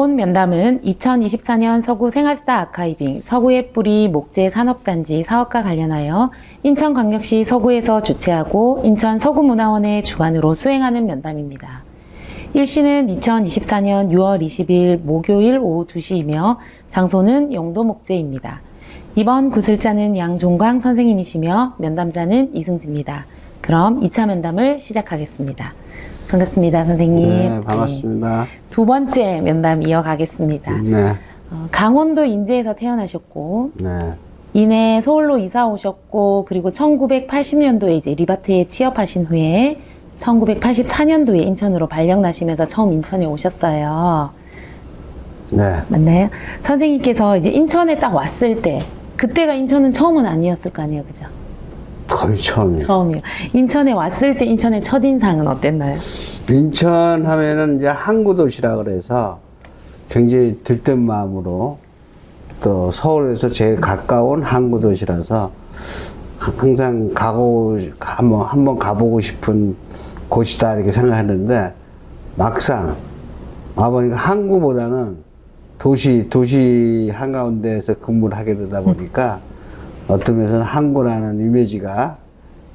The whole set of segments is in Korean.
이번 면담은 2024년 서구 생활사 아카이빙 서구의 뿌리 목재 산업단지 사업과 관련하여 인천광역시 서구에서 주최하고 인천 서구문화원의 주관으로 수행하는 면담입니다. 일시는 2024년 6월 20일 목요일 오후 2시이며 장소는 영도 목재입니다. 이번 구술자는 양종광 선생님이시며 면담자는 이승지입니다. 그럼 2차 면담을 시작하겠습니다. 반갑습니다, 선생님. 네, 반갑습니다. 네, 두 번째 면담 이어가겠습니다. 네. 강원도 인제에서 태어나셨고, 네. 이내 서울로 이사 오셨고, 그리고 1980년도에 이제 리바트에 취업하신 후에 1984년도에 인천으로 발령 나시면서 처음 인천에 오셨어요. 네. 맞나요? 선생님께서 이제 인천에 딱 왔을 때, 그때가 인천은 처음은 아니었을 거 아니에요, 그죠? 거의 처음이에요. 처음이요. 인천에 왔을 때 인천의 첫인상은 어땠나요? 인천 하면은 이제 항구 도시라 그래서 굉장히 들뜬 마음으로 또 서울에서 제일 가까운 항구 도시라서 항상 한번 가보고 싶은 곳이다 이렇게 생각했는데 막상 와보니까 항구보다는 도시 한가운데에서 근무를 하게 되다 보니까 어떤 면에서는 항구라는 이미지가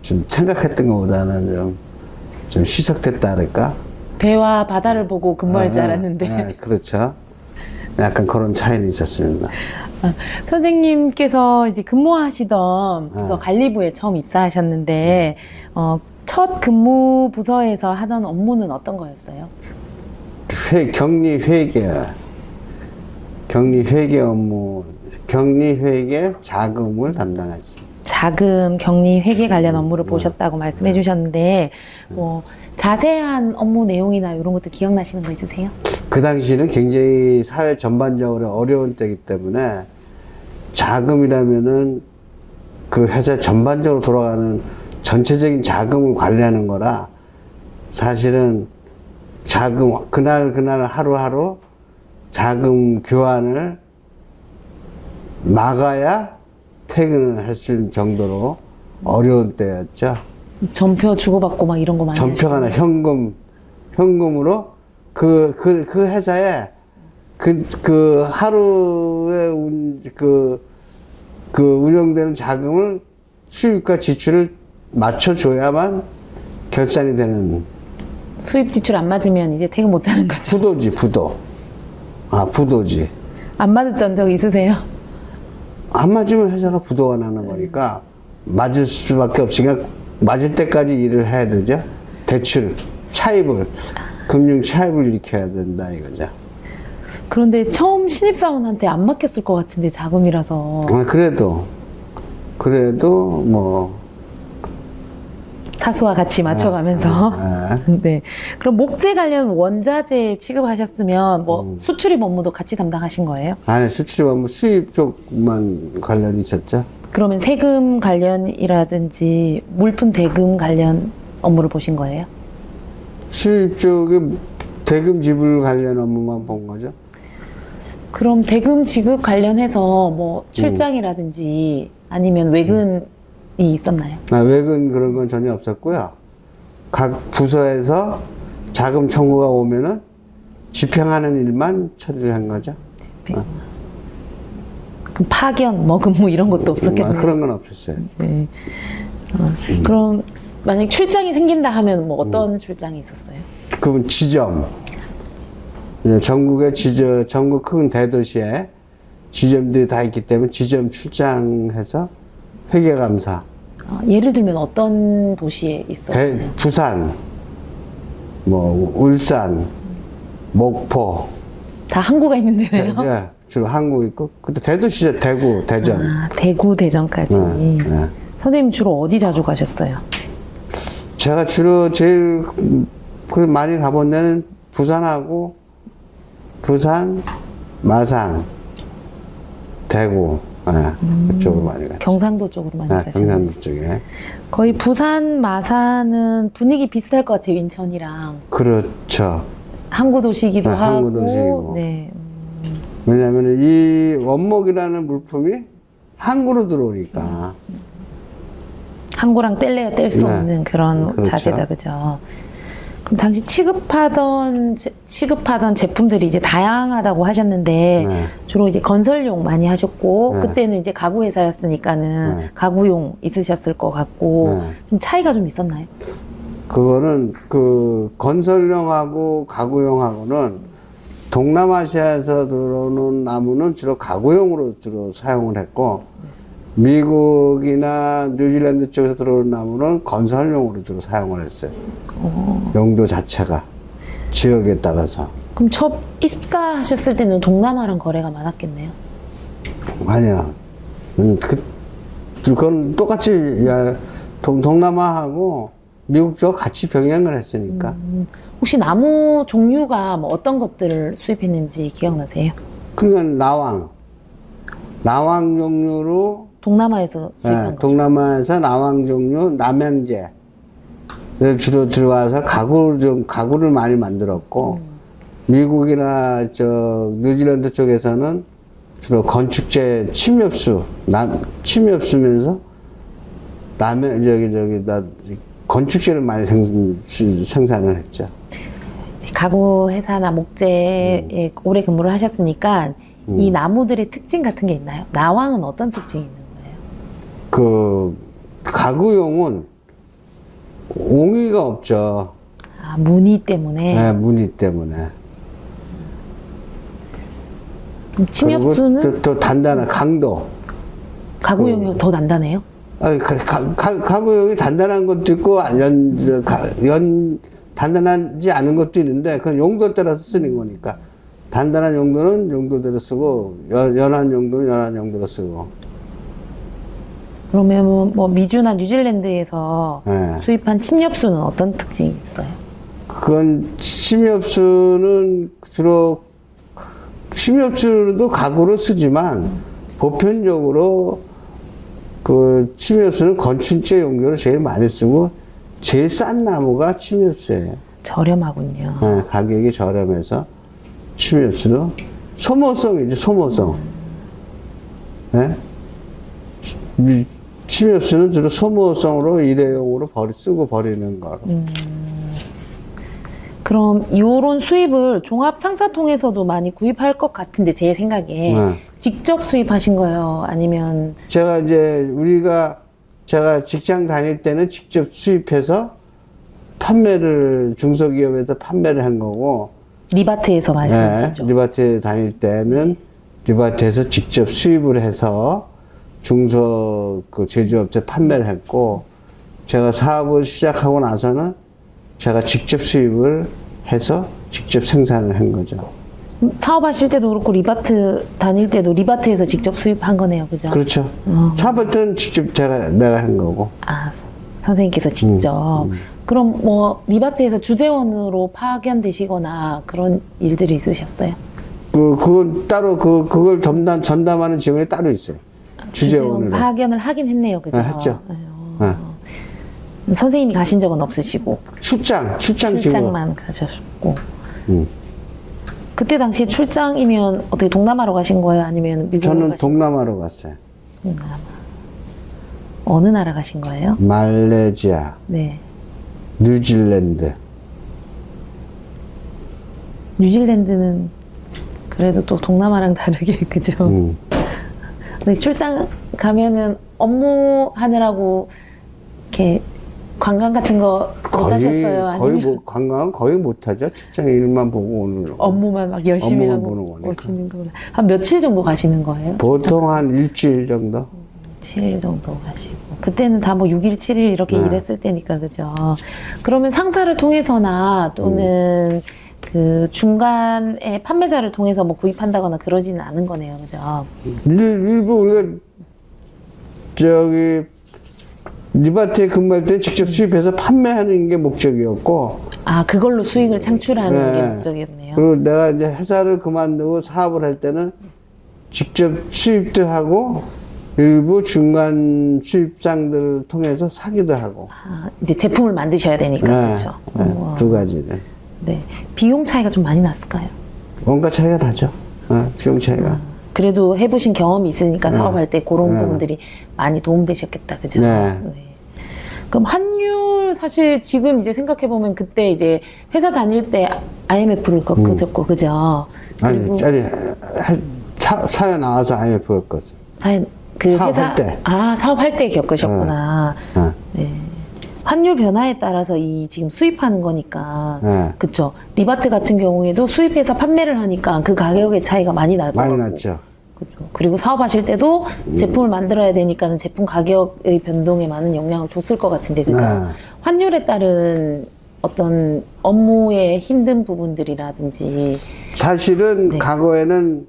좀 생각했던 것보다는 좀 희석됐다 그럴까? 배와 바다를 보고 근무할 줄 알았는데. 네, 그렇죠. 약간 그런 차이는 있었습니다. 선생님께서 이제 근무하시던 부서 관리부에 처음 입사하셨는데, 첫 근무 부서에서 하던 업무는 어떤 거였어요? 격리회계 업무, 격리회계 자금을 담당했습니다. 자금, 격리, 회계 관련 업무를 보셨다고 말씀해 주셨는데, 뭐, 자세한 업무 내용이나 이런 것도 기억나시는 거 있으세요? 그 당시는 굉장히 사회 전반적으로 어려운 때이기 때문에 자금이라면은 그 회사 전반적으로 돌아가는 전체적인 자금을 관리하는 거라 사실은 자금, 그날 하루하루 자금 교환을 막아야 퇴근을 했을 정도로 어려운 때였죠. 전표 주고받고 막 이런 거 많이 전표가 아니라 현금으로 그 회사에 그 하루에 운영되는 자금을 수입과 지출을 맞춰줘야만 결산이 되는. 수입 지출 안 맞으면 이제 퇴근 못 하는 거죠. 부도지. 안 맞았던 적 있으세요? 안 맞으면 회사가 부도가 나는 거니까 맞을 수밖에 없으니까 맞을 때까지 일을 해야 되죠. 대출, 금융 차입을 일으켜야 된다 이거죠. 그런데 처음 신입사원한테 안 맡겼을 것 같은데 자금이라서. 그래도 뭐 사수와 같이 맞춰가면서. 네. 그럼 목재 관련 원자재 취급하셨으면 뭐 수출입 업무도 같이 담당하신 거예요? 아니, 수출입 업무 수입 쪽만 관련이 있었죠. 그러면 세금 관련이라든지 물품 대금 관련 업무를 보신 거예요? 수입 쪽에 대금 지불 관련 업무만 본 거죠. 그럼 대금 지급 관련해서 뭐 출장이라든지 아니면 외근이 있었나요? 외근 그런 건 전혀 없었고요. 각 부서에서 자금 청구가 오면은 집행하는 일만 처리를 한 거죠. 그럼 파견, 뭐 근무 이런 것도 없었겠네요. 그런 건 없었어요. 네. 그럼 만약에 출장이 생긴다 하면 뭐 어떤 출장이 있었어요? 그건 지점. 전국 큰 대도시에 지점들이 다 있기 때문에 지점 출장해서 회계감사. 예를 들면 어떤 도시에 있었어요? 부산, 뭐 울산, 목포. 다 항구가 있는 데네요? 네, 주로 항구 있고. 근데 대도시죠. 대구, 대전. 대구, 대전까지. 네. 선생님 주로 어디 자주 가셨어요? 제가 주로 제일 많이 가본 데는 부산, 마산, 대구, 그쪽으로 많이 갔죠. 경상도 쪽으로 많이 가셨어요. 경상도 쪽에. 거의 부산, 마산은 분위기 비슷할 것 같아요, 인천이랑. 그렇죠. 항구 도시이기도 하고. 항구 도시이고. 네. 왜냐하면 이 원목이라는 물품이 항구로 들어오니까. 항구랑 뗄래야 뗄 수 없는 그런 그렇죠. 자재다, 그죠? 그럼 당시 취급하던 제품들이 이제 다양하다고 하셨는데 네. 주로 이제 건설용 많이 하셨고 네. 그때는 이제 가구 회사였으니까는 네. 가구용 있으셨을 것 같고 네. 좀 차이가 좀 있었나요? 그거는 그 건설용하고 가구용하고는 동남아시아에서 들어오는 나무는 주로 가구용으로 주로 사용을 했고 미국이나 뉴질랜드 쪽에서 들어오는 나무는 건설용으로 주로 사용을 했어요. 용도 자체가 지역에 따라서. 그럼 첫 입사하셨을 때는 동남아랑 거래가 많았겠네요. 아니야. 그건 똑같이 동남아하고 미국 쪽 같이 병행을 했으니까. 혹시 나무 종류가 뭐 어떤 것들을 수입했는지 기억나세요? 그러니까 나왕 종류로 동남아에서 수입한 거죠. 동남아에서 나왕 종류 남양제를 주로 들어와서 가구를 많이 만들었고 미국이나 뉴질랜드 쪽에서는 주로 건축재 침엽수면서 건축재를 많이 생산을 했죠. 가구 회사나 목재에 오래 근무를 하셨으니까 이 나무들의 특징 같은 게 있나요? 나왕은 어떤 특징이 있는 거예요? 그 가구용은 옹이가 없죠. 아, 무늬 때문에. 네, 무늬 때문에. 그럼 침엽수는 또 단단한 강도. 가구용이 더 단단해요? 아니, 가구용이 단단한 것도 있고 단단하지 않은 것도 있는데 그건 용도에 따라서 쓰는 거니까 단단한 용도는 용도대로 쓰고 연한 용도는 연한 용도로 쓰고. 그러면 뭐 미주나 뉴질랜드에서 네. 수입한 침엽수는 어떤 특징이 있어요? 그건 침엽수는 주로 침엽수도 가구로 쓰지만 보편적으로 그 침엽수는 건축재 용도로 제일 많이 쓰고 제일 싼 나무가 침엽수예요. 저렴하군요. 네, 가격이 저렴해서 침엽수도 소모성이지 소모성. 네? 침엽수는 주로 소모성으로 일회용으로 쓰고 버리는 거로. 그럼 이런 수입을 종합 상사통에서도 많이 구입할 것 같은데 제 생각에 네. 직접 수입하신 거예요? 아니면 제가 직장 다닐 때는 직접 수입해서 중소기업에서 판매를 한 거고, 리바트에서 말씀하시죠? 리바트 다닐 때는 리바트에서 직접 수입을 해서 제조업체 판매를 했고, 제가 사업을 시작하고 나서는 제가 직접 수입을 해서 직접 생산을 한 거죠. 사업하실 때도 그렇고 리바트 다닐 때도 리바트에서 직접 수입한 거네요, 그죠? 그렇죠. 사업할 때는 직접 내가 한 거고. 아, 선생님께서 직접. 그럼 뭐 리바트에서 주재원으로 파견되시거나 그런 일들이 있으셨어요? 그건 따로 그걸 전담하는 직원이 따로 있어요. 주재원으로. 파견을 하긴 했네요, 그죠? 네, 했죠. 아유. 선생님이 가신 적은 없으시고 출장만 가셨고. 그때 당시 출장이면 어떻게 동남아로 가신 거예요? 아니면 미국으로 저는 가신 동남아로 갔어요. 동남아. 어느 나라 가신 거예요? 말레이시아, 네. 뉴질랜드. 뉴질랜드는 그래도 또 동남아랑 다르게 그죠? 근데 출장 가면은 업무 하느라고 이렇게 관광 같은 거 못 하셨어요? 아니면 관광은 거의 못 하죠. 출장 일만 보고 오는 거. 업무만 막 열심히 업무만 하고 보는 거니까. 오시는 거구나. 한 며칠 정도 가시는 거예요? 보통 한 일주일 정도. 7일 정도 가시고. 그때는 다 뭐 6일, 7일 이렇게 네. 일했을 때니까, 그죠? 그러면 상사를 통해서나 또는 그 중간에 판매자를 통해서 뭐 구입한다거나 그러지는 않은 거네요, 그죠? 일부 우리가 리바트에 근무할 때 직접 수입해서 판매하는 게 목적이었고. 아, 그걸로 수익을 창출하는 네. 게 목적이었네요. 그리고 내가 이제 회사를 그만두고 사업을 할 때는 직접 수입도 하고 일부 중간 수입상들을 통해서 사기도 하고. 아, 이제 제품을 만드셔야 되니까, 그렇죠? 두 가지를. 네. 비용 차이가 좀 많이 났을까요? 원가 차이가 나죠. 비용 차이가. 그래도 해보신 경험이 있으니까 사업할 때 그런 부분들이 많이 도움되셨겠다, 그죠? 네. 그럼 환율 사실 지금 이제 생각해보면 그때 이제 회사 다닐 때 IMF를 겪으셨고, 그죠? 아니, 사회 나와서 IMF 겪었어. 사업할 때. 아, 사업할 때 겪으셨구나. 네. 환율 변화에 따라서 이 지금 수입하는 거니까. 네. 그쵸. 리바트 같은 경우에도 수입해서 판매를 하니까 그 가격의 차이가 많이 날 거고. 많이 났죠. 그죠. 그리고 사업하실 때도 제품을 만들어야 되니까는 제품 가격의 변동에 많은 영향을 줬을 것 같은데, 그죠? 네. 환율에 따른 어떤 업무의 힘든 부분들이라든지. 사실은 네. 과거에는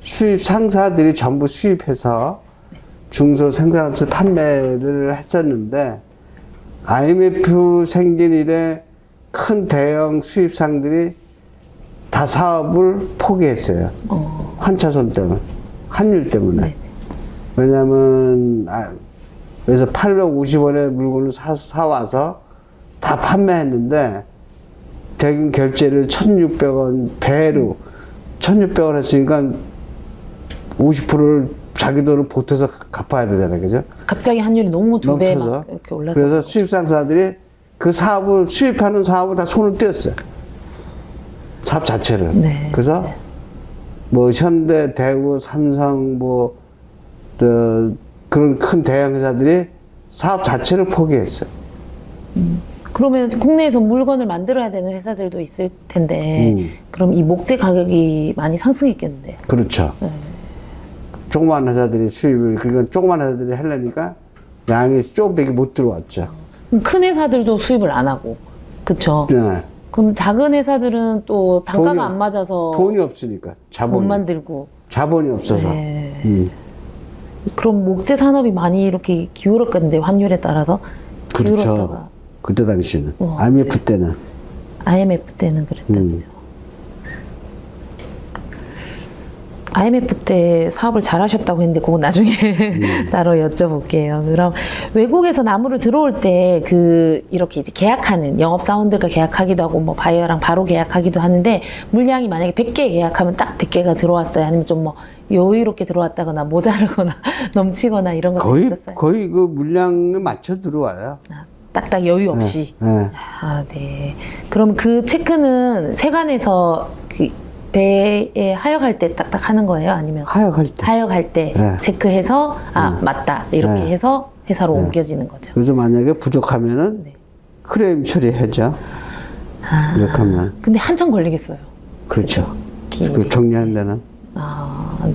수입 상사들이 전부 수입해서 중소 생산업체 판매를 했었는데 IMF 생긴 이래 큰 대형 수입상들이 다 사업을 포기했어요. 환차손 때문에, 환율 때문에. 네. 왜냐면 그래서 850원에 물건을 사와서 다 판매했는데 대금 결제를 1,600원 배로 1,600원 했으니까 50%를 자기 돈을 보태서 갚아야 되잖아요, 그죠? 갑자기 환율이 너무 두 배 터져. 막 이렇게 올라서. 그래서 수입상사들이 그 사업을 수입하는 사업을 다 손을 떼었어요. 사업 자체를. 네. 그래서 뭐 현대, 대우, 삼성 그런 큰 대형 회사들이 사업 자체를 포기했어요. 그러면 국내에서 물건을 만들어야 되는 회사들도 있을 텐데, 그럼 이 목재 가격이 많이 상승했겠는데요? 그렇죠. 네. 조그만 회사들이 수입을, 그러니까 조그만 회사들이 하려니까 양이 조금밖에 못 들어왔죠. 그럼 큰 회사들도 수입을 안 하고, 그쵸? 네. 그럼 작은 회사들은 또 단가가 안 맞아서 돈이 없으니까, 못 자본이. 만들고. 자본이 없어서. 네. 그럼 목재 산업이 많이 이렇게 기울었겠는데, 환율에 따라서? 그렇죠. 기울었다가. 그때 당시는. 와, IMF 때는. IMF 때는 그랬다, 그죠? IMF 때 사업을 잘 하셨다고 했는데, 그거 나중에 따로 여쭤볼게요. 그럼 외국에서 나무를 들어올 때 이렇게 이제 계약하는, 영업사원들과 계약하기도 하고, 뭐 바이어랑 바로 계약하기도 하는데, 물량이 만약에 100개 계약하면 딱 100개가 들어왔어요. 아니면 좀 뭐 여유롭게 들어왔다거나 모자르거나 넘치거나 이런 것도 있었어요. 거의 그 물량을 맞춰 들어와요. 아, 딱딱 여유 없이. 네. 아, 네. 그럼 그 체크는 세관에서 배에 하역할 때 딱딱 하는 거예요? 아니면 하역할 때. 하역할 때 네. 체크해서 맞다 이렇게 네. 해서 회사로 옮겨지는 거죠. 그래서 만약에 부족하면은 네. 크레임 처리하죠. 이렇게 하면. 근데 한참 걸리겠어요. 그렇죠. 기일이. 그 정리하는 데는.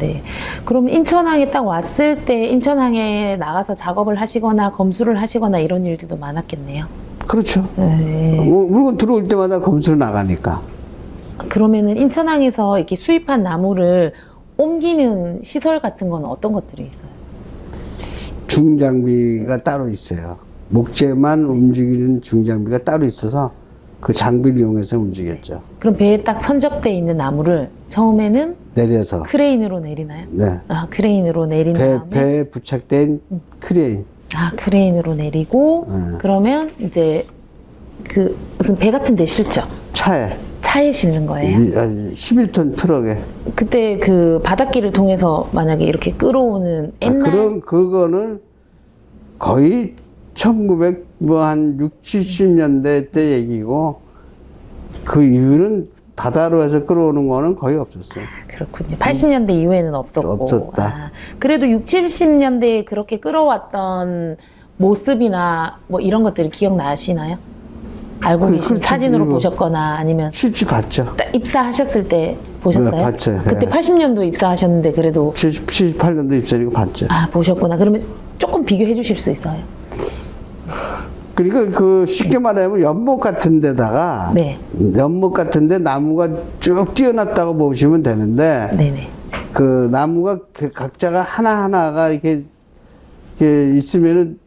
네. 그럼 인천항에 딱 왔을 때 인천항에 나가서 작업을 하시거나 검수를 하시거나 이런 일들도 많았겠네요. 그렇죠. 네. 물건 들어올 때마다 검수를 나가니까. 그러면은 인천항에서 이렇게 수입한 나무를 옮기는 시설 같은 건 어떤 것들이 있어요? 중장비가 따로 있어요. 목재만 움직이는 중장비가 따로 있어서 그 장비를 이용해서 움직였죠. 그럼 배에 딱 선적돼 있는 나무를 처음에는 내려서. 크레인으로 내리나요? 네. 아, 크레인으로 내린 다음에 배에 부착된 크레인. 크레인으로 내리고 네. 그러면 이제 무슨 배 같은 데 실죠? 차에 실는 거예요? 11톤 트럭에. 그때 그 바닷길을 통해서 만약에 이렇게 끌어오는 옛날 그거는 거의 1900한 60, 70년대 때 얘기고 그 이유는 바다로 해서 끌어오는 거는 거의 없었어요. 그렇군요. 80년대 이후에는 없었고. 없었다. 그래도 60, 70년대에 그렇게 끌어왔던 모습이나 뭐 이런 것들이 기억나시나요? 알고 계신 그렇지. 사진으로 이거. 보셨거나 아니면 실제 봤죠. 딱 입사하셨을 때 보셨어요? 네, 봤죠. 그때 네. 80년도 입사하셨는데 그래도 78년도 입사니까 봤죠. 보셨구나. 그러면 조금 비교해 주실 수 있어요? 그러니까 쉽게 말하면 연못 같은 데다가 네. 연못 같은 데 나무가 쭉 뛰어났다고 보시면 되는데 네네. 그 나무가 각자가 하나하나가 이렇게 있으면은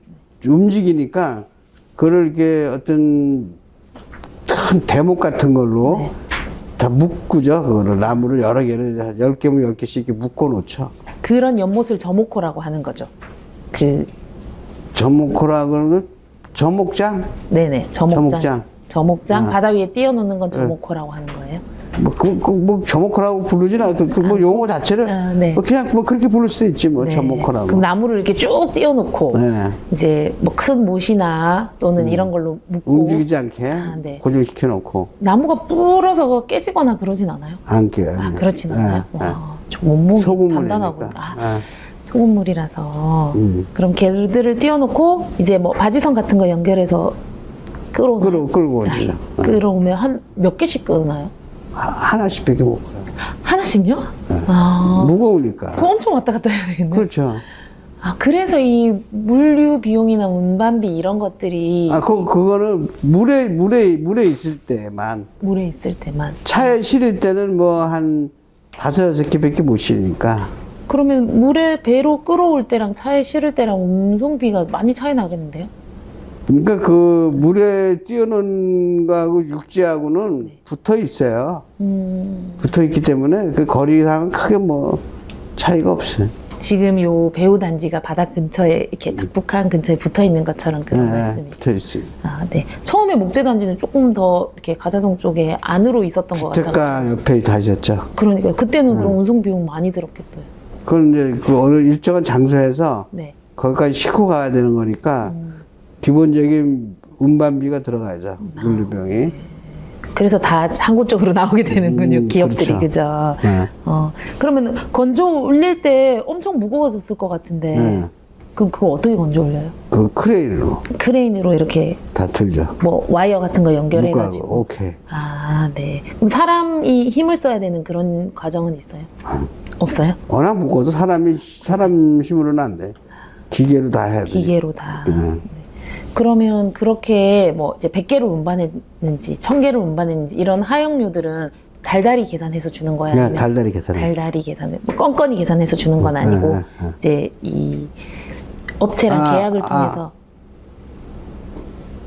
움직이니까 그걸 이렇게 어떤 큰 대목 같은 걸로 네. 다 묶죠. 그거를 나무를 여러 개를 10개면 10개씩 이렇게 묶어 놓죠. 그런 연못을 저목호라고 하는 거죠. 저목호라고 하는 건 저목장? 네네. 저목장. 저목장. 바다 위에 띄워놓는 건 저목호라고 하는 거예요. 뭐 저목호라고 부르진 않아. 뭐 용어 자체를 네. 뭐 그냥 뭐 그렇게 부를 수도 있지 뭐 네. 저목호라고. 그럼 나무를 이렇게 쭉 띄워놓고 네. 이제 뭐 큰 못이나 또는 이런 걸로 묶고 움직이지 않게 네. 고정시켜 놓고 나무가 불어서 깨지거나 그러진 않아요? 안 깨요. 아, 그렇진 않아요. 네. 와, 저 몸무게 소금물이니까. 단단하고 네. 소금물이라서 음. 그럼 걔들을 띄워놓고 이제 뭐 바지선 같은 거 연결해서 끌어오나요? 끌고 오죠. 끌어오면 한 몇 개씩 끄나요? 하나씩밖에 못 끌어요. 하나씩요? 아, 무거우니까. 그거 엄청 왔다 갔다 해야 되겠네. 그렇죠. 아, 그래서 이 물류 비용이나 운반비 이런 것들이 그거는 물에 있을 때만. 물에 있을 때만. 차에 실을 때는 뭐 한 5-6개밖에 못 실으니까. 그러면 물에 배로 끌어올 때랑 차에 실을 때랑 운송비가 많이 차이 나겠는데요? 그러니까 그 물에 띄어놓은 거하고 육지하고는 붙어 있어요. 붙어 있기 때문에 그 거리상은 크게 뭐 차이가 없어요. 지금 요 배우 단지가 바다 근처에 이렇게 북한 근처에 붙어 있는 것처럼 그런 네, 말씀이죠. 붙어 있어요. 아, 네. 처음에 목재 단지는 조금 더 이렇게 가자동 쪽에 안으로 있었던 것 같아요. 주택가 옆에 다셨죠. 그러니까 그때는 그럼 운송 비용 많이 들었겠어요. 그건 이제 그 어느 일정한 장소에서 네. 거기까지 싣고 가야 되는 거니까 기본적인 운반비가 들어가야죠. 물류병이. 그래서 다 항구 쪽으로 나오게 되는군요. 기업들이 그렇죠. 그죠. 네. 그러면 건조 올릴 때 엄청 무거워졌을 것 같은데 네. 그럼 그거 어떻게 건조 올려요? 그 크레인으로 크레인으로 이렇게 다 들죠. 뭐 와이어 같은 거 연결해가지고. 묶어가고, 오케이. 아, 네. 그럼 사람이 힘을 써야 되는 그런 과정은 있어요? 없어요? 워낙 무거워도 사람 힘으로는 안 돼. 기계로 다 해야 돼. 기계로 다. 네. 네. 그러면 그렇게 뭐 이제 100개를 운반했는지 1000개를 운반했는지 이런 하역료들은 달달이 계산해서 주는 거야? 그냥 아니면 달달이 계산해. 달달이 계산해, 뭐 건건이 계산해서 주는 건 아니고 네. 이제 이 업체랑 계약을 통해서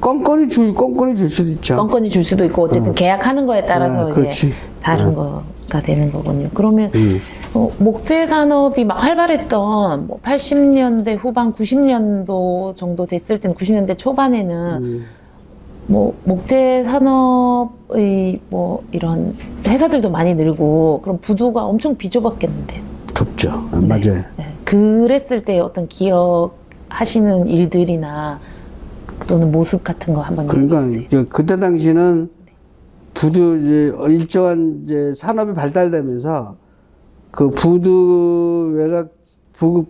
껌껌이 줄 수도 있죠. 건건이 줄 수도 있고 어쨌든 계약하는 거에 따라서 이제 그렇지. 다른 거가 되는 거군요. 그러면 음. 목재 산업이 막 활발했던 뭐 80년대 후반 90년도 정도 됐을 때는 90년대 초반에는 뭐 목재 산업의 뭐 이런 회사들도 많이 늘고 그럼 부두가 엄청 비좁았겠는데요. 좁죠. 맞아요. 네. 그랬을 때 어떤 기억하시는 일들이나 또는 모습 같은 거 한번 얘기해 주세요. 그러니까 그때 당시는 부두 이제 일정한 이제 산업이 발달되면서 그 부두 외곽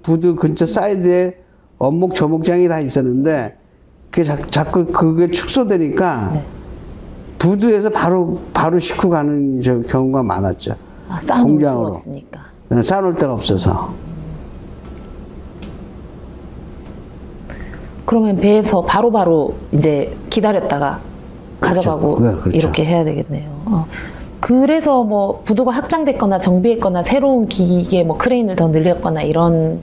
부두 근처 사이드에 원목 저목장이 다 있었는데 그게 자꾸 그게 축소되니까 네. 부두에서 바로 싣고 가는 경우가 많았죠. 아, 쌓아놓을 공장으로. 수가 없으니까. 쌓아놓을 데가 없어서. 그러면 배에서 바로바로 이제 기다렸다가 가져가고 그렇죠. 이렇게 해야 되겠네요. 그래서 뭐 부두가 확장됐거나 정비했거나 새로운 기계 뭐 크레인을 더 늘렸거나 이런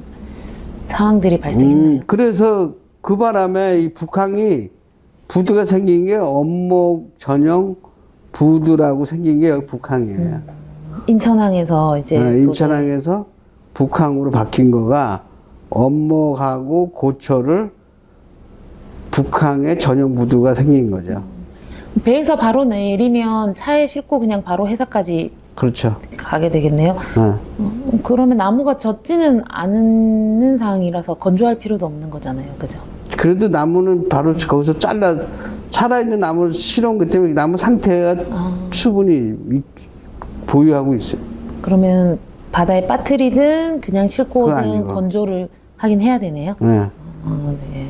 상황들이 발생했나요? 그래서 그 바람에 이 북항이 부두가 생긴 게 원목 전용 부두라고 생긴 게 여기 북항이에요. 인천항에서 이제 네, 인천항에서 북항으로 바뀐 거가 원목하고 고철을 북항의 전용 부두가 생긴 거죠. 배에서 바로 내리면 차에 싣고 그냥 바로 회사까지 그렇죠. 가게 되겠네요. 네. 그러면 나무가 젖지는 않는 상황이라서 건조할 필요도 없는 거잖아요. 그죠? 그래도 나무는 바로 거기서 살아있는 나무를 실어온 것 때문에 나무 상태가 충분히 보유하고 있어요. 그러면 바다에 빠뜨리든 그냥 싣고 그거 오든 아니고. 건조를 하긴 해야 되네요. 네. 네.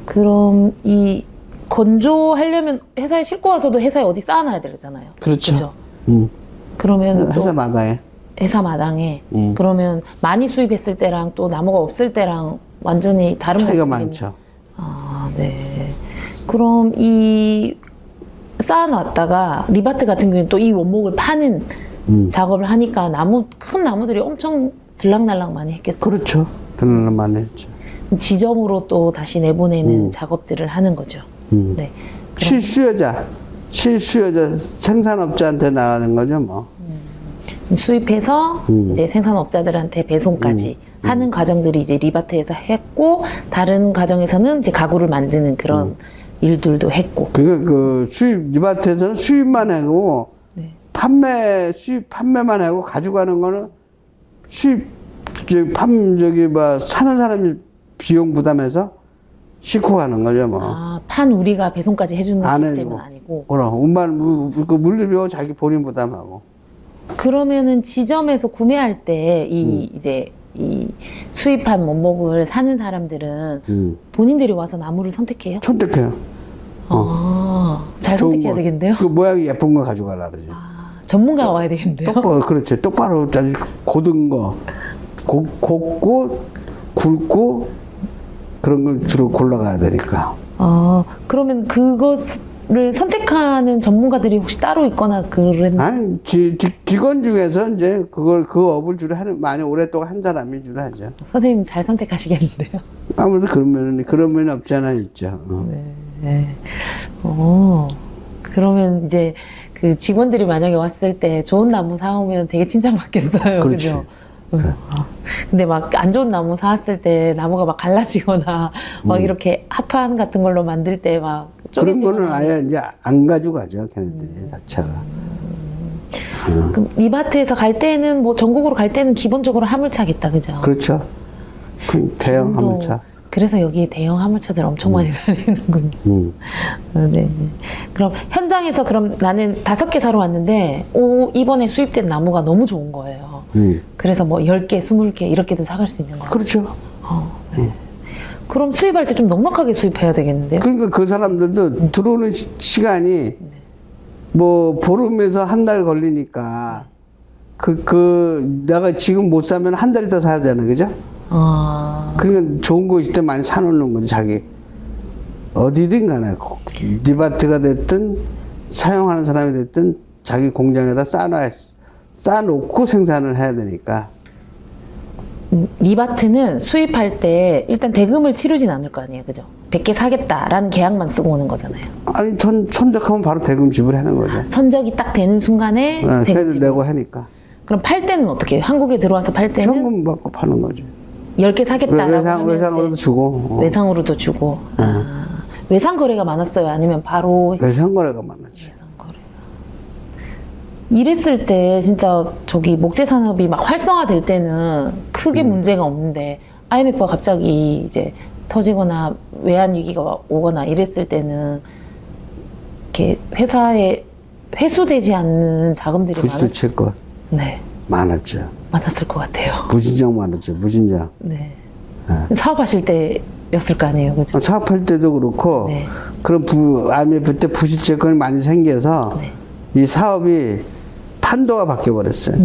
그럼 이 건조하려면 회사에 싣고 와서도 회사에 어디 쌓아놔야 되잖아요. 그렇죠. 그죠? 음. 그러면 또 회사 마다에. 회사 마당에 음. 그러면 많이 수입했을 때랑 또 나무가 없을 때랑 완전히 다른 차이가 모습이겠네요. 많죠. 아, 네. 그럼 이 쌓아놨다가 리바트 같은 경우는 또 이 원목을 파는 작업을 하니까 큰 나무들이 엄청 들락날락 많이 했겠어요. 그렇죠. 그런 많이 했죠. 지점으로 또 다시 내보내는 작업들을 하는 거죠. 네. 실수요자 생산업자한테 나가는 거죠, 뭐. 수입해서 이제 생산업자들한테 배송까지 하는 과정들이 이제 리바트에서 했고 다른 과정에서는 이제 가구를 만드는 그런 일들도 했고. 그 수입, 이마트에서는 수입만 하고, 네. 판매만 하고 가져가는 거는 수입, 사는 사람이 비용 부담해서 싣고 가는 거죠, 뭐. 아, 판 우리가 배송까지 해주는 안 시스템은 해주고. 아니고. 그럼, 물류비용 자기 본인 부담하고. 그러면은 지점에서 구매할 때 이제 이 수입한 원목을 사는 사람들은 본인들이 와서 나무를 선택해요? 선택해요. 잘 좋은 선택해야 거. 되겠는데요? 그 모양이 예쁜 거 가져가라 그러지. 전문가가 와야 되겠는데요? 그렇지. 똑바로 아주 고든 거, 곱고, 굵고, 그런 걸 주로 골라가야 되니까. 그러면 그것을 선택하는 전문가들이 혹시 따로 있거나 그랬나요? 아니, 직원 중에서 이제 그 업을 주로 많이 오랫동안 한 사람이 주로 하죠. 선생님 잘 선택하시겠는데요? 아무래도 그런 면이 없지 않아 있죠. 네. 그러면 이제 그 직원들이 만약에 왔을 때 좋은 나무 사오면 되게 칭찬받겠어요. 그렇지. 그죠? 근데 막 안 좋은 나무 사왔을 때 나무가 막 갈라지거나 막 이렇게 합판 같은 걸로 만들 때 막 그런 거는 아예 이제 안 가져가죠, 걔네들이 자체가. 그럼 이마트에서 갈 때는 뭐 전국으로 갈 때는 기본적으로 화물차겠다, 그죠? 그렇죠. 큰 대형 지금도 화물차. 그래서 여기에 대형 화물차들 엄청 많이 다니는군요. 네. 그럼 현장에서 그럼 나는 5개 사러 왔는데 이번에 수입된 나무가 너무 좋은 거예요. 그래서 뭐 10개, 20개 이렇게도 사갈 수 있는 거예요. 그렇죠. 네. 그럼 수입할 때 좀 넉넉하게 수입해야 되겠는데요? 그러니까 그 사람들도 들어오는 시간이 뭐 보름에서 한 달 걸리니까 내가 지금 못 사면 한 달 있다 사야 되는 거죠? 그러니까 좋은 거 있을 때 많이 사놓는 거지, 자기. 어디든 간에, 리바트가 됐든, 사용하는 사람이 됐든, 자기 공장에다 쌓아놓고 생산을 해야 되니까. 리바트는 수입할 때 일단 대금을 치르진 않을 거 아니에요, 그죠? 100개 사겠다라는 계약만 쓰고 오는 거잖아요. 아니, 선적하면 바로 대금 지불하는 거죠. 선적이 딱 되는 순간에 대금 세를 지불. 내고 하니까. 그럼 팔 때는 어떻게 해요? 한국에 들어와서 팔 때는 현금 받고 파는 거죠. 10개 사겠다라고 하면 외상으로도 이제 주고. 외상으로도 주고. 외상 거래가 많았어요? 아니면 바로 외상 거래가 많았지. 이랬을 때 진짜 저기 목재 산업이 막 활성화될 때는 크게 문제가 없는데 IMF가 갑자기 이제 터지거나 외환 위기가 오거나 이랬을 때는 이렇게 회사에 회수되지 않는 자금들이 부실채권 네, 많았죠. 많았을 것 같아요. 무진장 많았죠. 무진장. 네. 사업하실 때였을 거 아니에요, 그죠? 사업할 때도 그렇고 네. 그런 IMF 때 부실채권이 많이 생겨서 네. 이 사업이 판도가 바뀌어 버렸어요.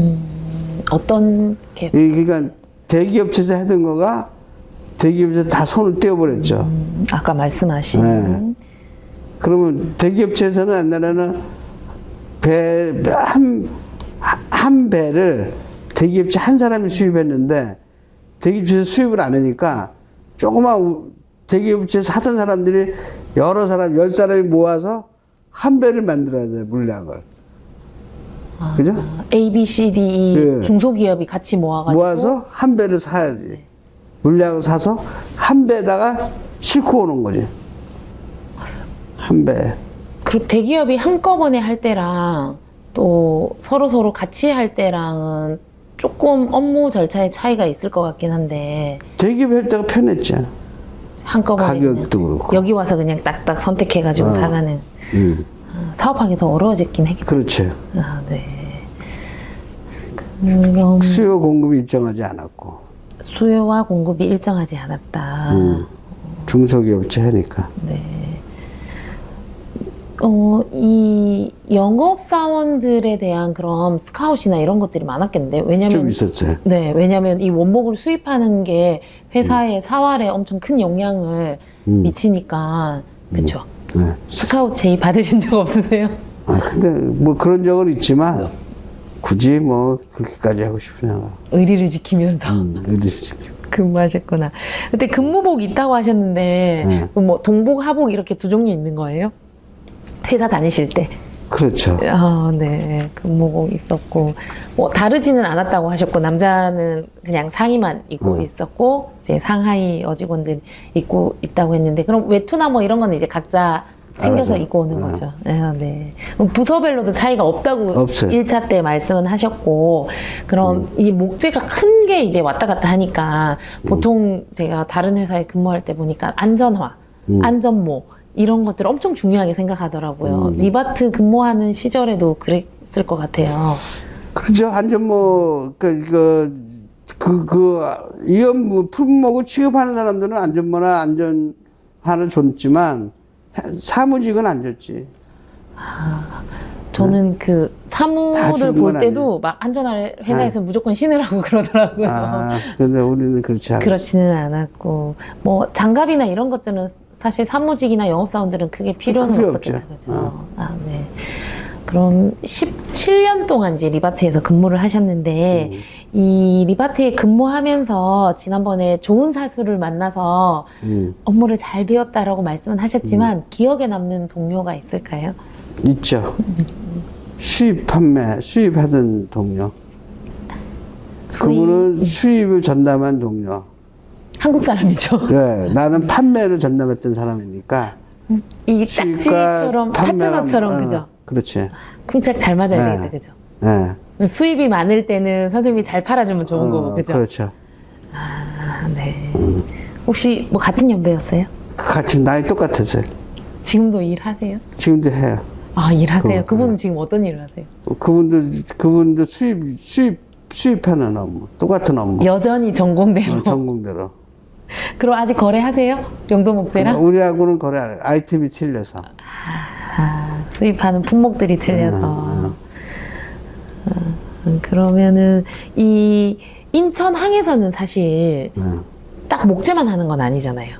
어떤 게 그러니까 대기업체에서 하던 거가 대기업체에서 다 손을 떼어버렸죠. 아까 말씀하신 네. 그러면 대기업체에서는 옛날에는 한 배를 대기업체 한 사람이 수입했는데 대기업체에서 수입을 안 하니까 조그만 대기업체에서 하던 사람들이 여러 사람, 10사람이 모아서 한 배를 만들어야 돼, 물량을. 그죠? A, B, C, D, E 네. 중소기업이 같이 모아가지고 모아서 한 배를 사야지. 물량을 사서 한 배에다가 싣고 오는 거지. 한 배. 그럼 대기업이 한꺼번에 할 때랑 또 서로 같이 할 때랑은 조금 업무 절차의 차이가 있을 것 같긴 한데 대기업 할 때가 편했죠. 한꺼번에 가격도 그냥 그렇고. 여기 와서 그냥 딱딱 선택해가지고 사가는 사업하기 더 어려워졌긴 했겠다. 그렇죠. 네. 그럼 수요 공급이 일정하지 않았고. 수요와 공급이 일정하지 않았다. 중소기업체 하니까. 네. 이 영업사원들에 대한 그런 스카웃이나 이런 것들이 많았겠는데, 왜냐면. 좀 있었어요. 네, 왜냐면 이 원목을 수입하는 게 회사의 사활에 엄청 큰 영향을 미치니까, 그쵸? 네. 스카웃 제의 받으신 적 없으세요? 근데 뭐 그런 적은 있지만, 굳이 뭐 그렇게까지 하고 싶으냐. 의리를 지키면서 의리를 근무하셨구나. 그때 근무복 있다고 하셨는데, 네. 그럼 뭐 동복, 하복 이렇게 두 종류 있는 거예요? 회사 다니실 때. 그렇죠. 네. 근무복 있었고, 뭐, 다르지는 않았다고 하셨고, 남자는 그냥 상의만 입고 있었고, 이제 상하이 여직원들 입고 있다고 했는데, 그럼 외투나 뭐 이런 거는 이제 각자 챙겨서 알아서. 입고 오는 거죠. 네. 그럼 부서별로도 차이가 없다고 없어요. 1차 때 말씀은 하셨고, 그럼 이 목재가 큰 게 이제 왔다 갔다 하니까, 보통 제가 다른 회사에 근무할 때 보니까 안전화, 안전모, 이런 것들을 엄청 중요하게 생각하더라고요. 리바트 근무하는 시절에도 그랬을 것 같아요. 그렇죠. 안전모, 위험 품목을 취급하는 사람들은 안전모나 안전화를 줬지만, 사무직은 안 줬지. 저는 그 다 사무를 주는 볼 건 때도 막 안전화를 회사에서 무조건 신으라고 그러더라고요. 근데 우리는 그렇지 않았어. 그렇지는 않았고, 뭐 장갑이나 이런 것들은 사실 사무직이나 영업사원들은 크게 필요는 필요 없었겠다, 없죠. 그죠? 네. 그럼 17년 동안 이제 리바트에서 근무를 하셨는데, 이 리바트에 근무하면서 지난번에 좋은 사수를 만나서 업무를 잘 배웠다라고 말씀은 하셨지만, 기억에 남는 동료가 있을까요? 있죠. 수입하던 동료. 그분은 수입을 전담한 동료. 한국 사람이죠. 네, 나는 판매를 전담했던 사람이니까. 이 수입과 짝지처럼, 판매가, 파트너처럼, 그죠? 그렇지. 쿵짝 잘 맞아야 네. 되겠다, 그죠? 네. 수입이 많을 때는 선생님이 잘 팔아주면 좋은 거고, 그죠? 그렇죠. 네. 혹시 뭐 같은 연배였어요? 같이 나이 똑같았어요. 지금도 일하세요? 지금도 해요. 일하세요. 그분은 지금 어떤 일을 하세요? 그분도 수입하는 업무, 똑같은 업무. 여전히 전공대로. 전공대로. 그럼 아직 거래하세요? 용도 목재랑? 우리하고는 거래 안 해요. 아이템이 틀려서. 수입하는 품목들이 틀려서. 그러면은 이 인천항에서는 사실 딱 목재만 하는 건 아니잖아요.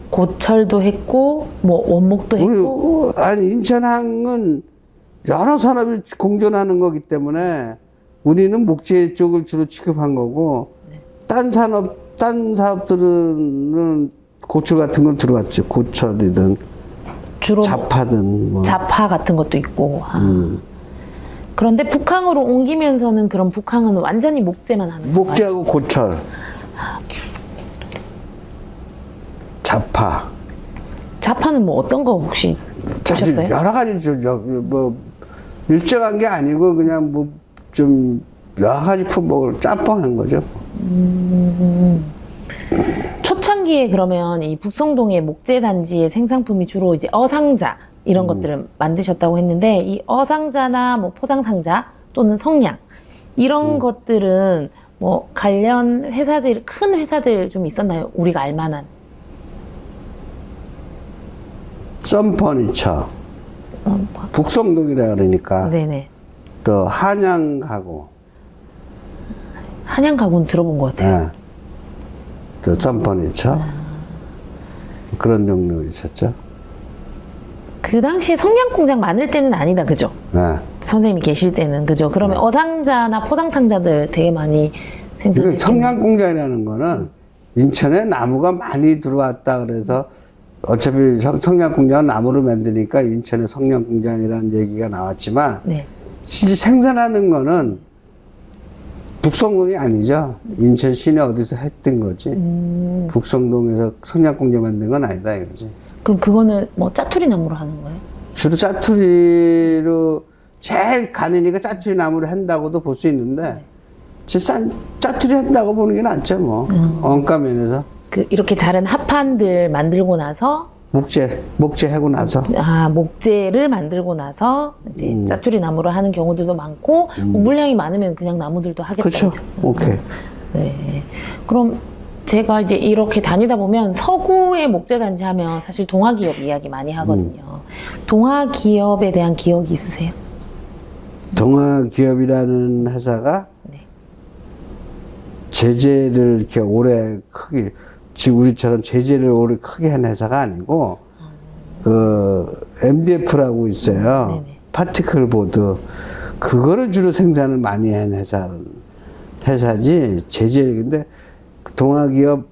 고철도 했고, 뭐 원목도 했고. 아니, 인천항은 여러 산업이 공존하는 거기 때문에 우리는 목재 쪽을 주로 취급한 거고, 딴 사업들은 고철 같은 건 들어왔죠. 고철이든, 주로 자파든. 뭐. 자파 같은 것도 있고. 그런데 북항으로 옮기면서는 그럼 북항은 완전히 목재만 하는 거예요? 목재하고 고철. 자파. 자파는 뭐 어떤 거 혹시 보셨어요? 여러 가지 뭐 일정한 게 아니고 그냥 뭐 좀 여러 가지 품목을 짬뽕한 거죠. 초창기에 그러면 이 북성동의 목재 단지의 생산품이 주로 이제 어상자 이런 것들을 만드셨다고 했는데, 이 어상자나 뭐 포장상자 또는 성냥 이런 것들은 뭐 관련 회사들, 큰 회사들 좀 있었나요? 우리가 알만한. 썬퍼니처, 북성동이라 그러니까. 네네. 또 한양 가구, 한양 가구는 들어본 것 같아요. 예. 또 썬퍼니처 그런 종류 있었죠. 그 당시에 성냥 공장 많을 때는 아니다, 그죠? 예. 선생님이 계실 때는, 그죠? 그러면 어상자나 포장상자들 되게 많이 생산했겠네요. 성냥 공장이라는 거는 인천에 나무가 많이 들어왔다 그래서 어차피 성냥 공장은 나무로 만드니까 인천에 성냥 공장이라는 얘기가 나왔지만, 네. 실제 생산하는 거는 북성동이 아니죠. 인천 시내 어디서 했던 거지. 북성동에서 성냥 공장 만든 건 아니다 이거지. 그럼 그거는 뭐 짜투리 나무로 하는 거예요? 주로 짜투리로 제일 가느니까 짜투리 나무를 한다고도 볼 수 있는데, 제일 싼 짜투리 한다고 보는 게 낫죠 뭐. 원가면에서. 이렇게 자른 합판들 만들고 나서, 목재 하고 나서. 목재를 만들고 나서 이제 짜투리 나무로 하는 경우들도 많고, 뭐 물량이 많으면 그냥 나무들도 하겠다. 그렇죠. 그죠? 오케이. 네. 그럼 제가 이제 이렇게 다니다 보면 서구의 목재단지 하면 사실 동아기업 이야기 많이 하거든요. 동아기업에 대한 기억이 있으세요? 동아기업이라는 회사가 네. 제재를 이렇게 오래 크게, 지금 우리처럼 제재를 오래 크게 한 회사가 아니고, MDF라고 있어요. 네네. 파티클 보드. 그거를 주로 생산을 많이 한 회사지, 근데 동아기업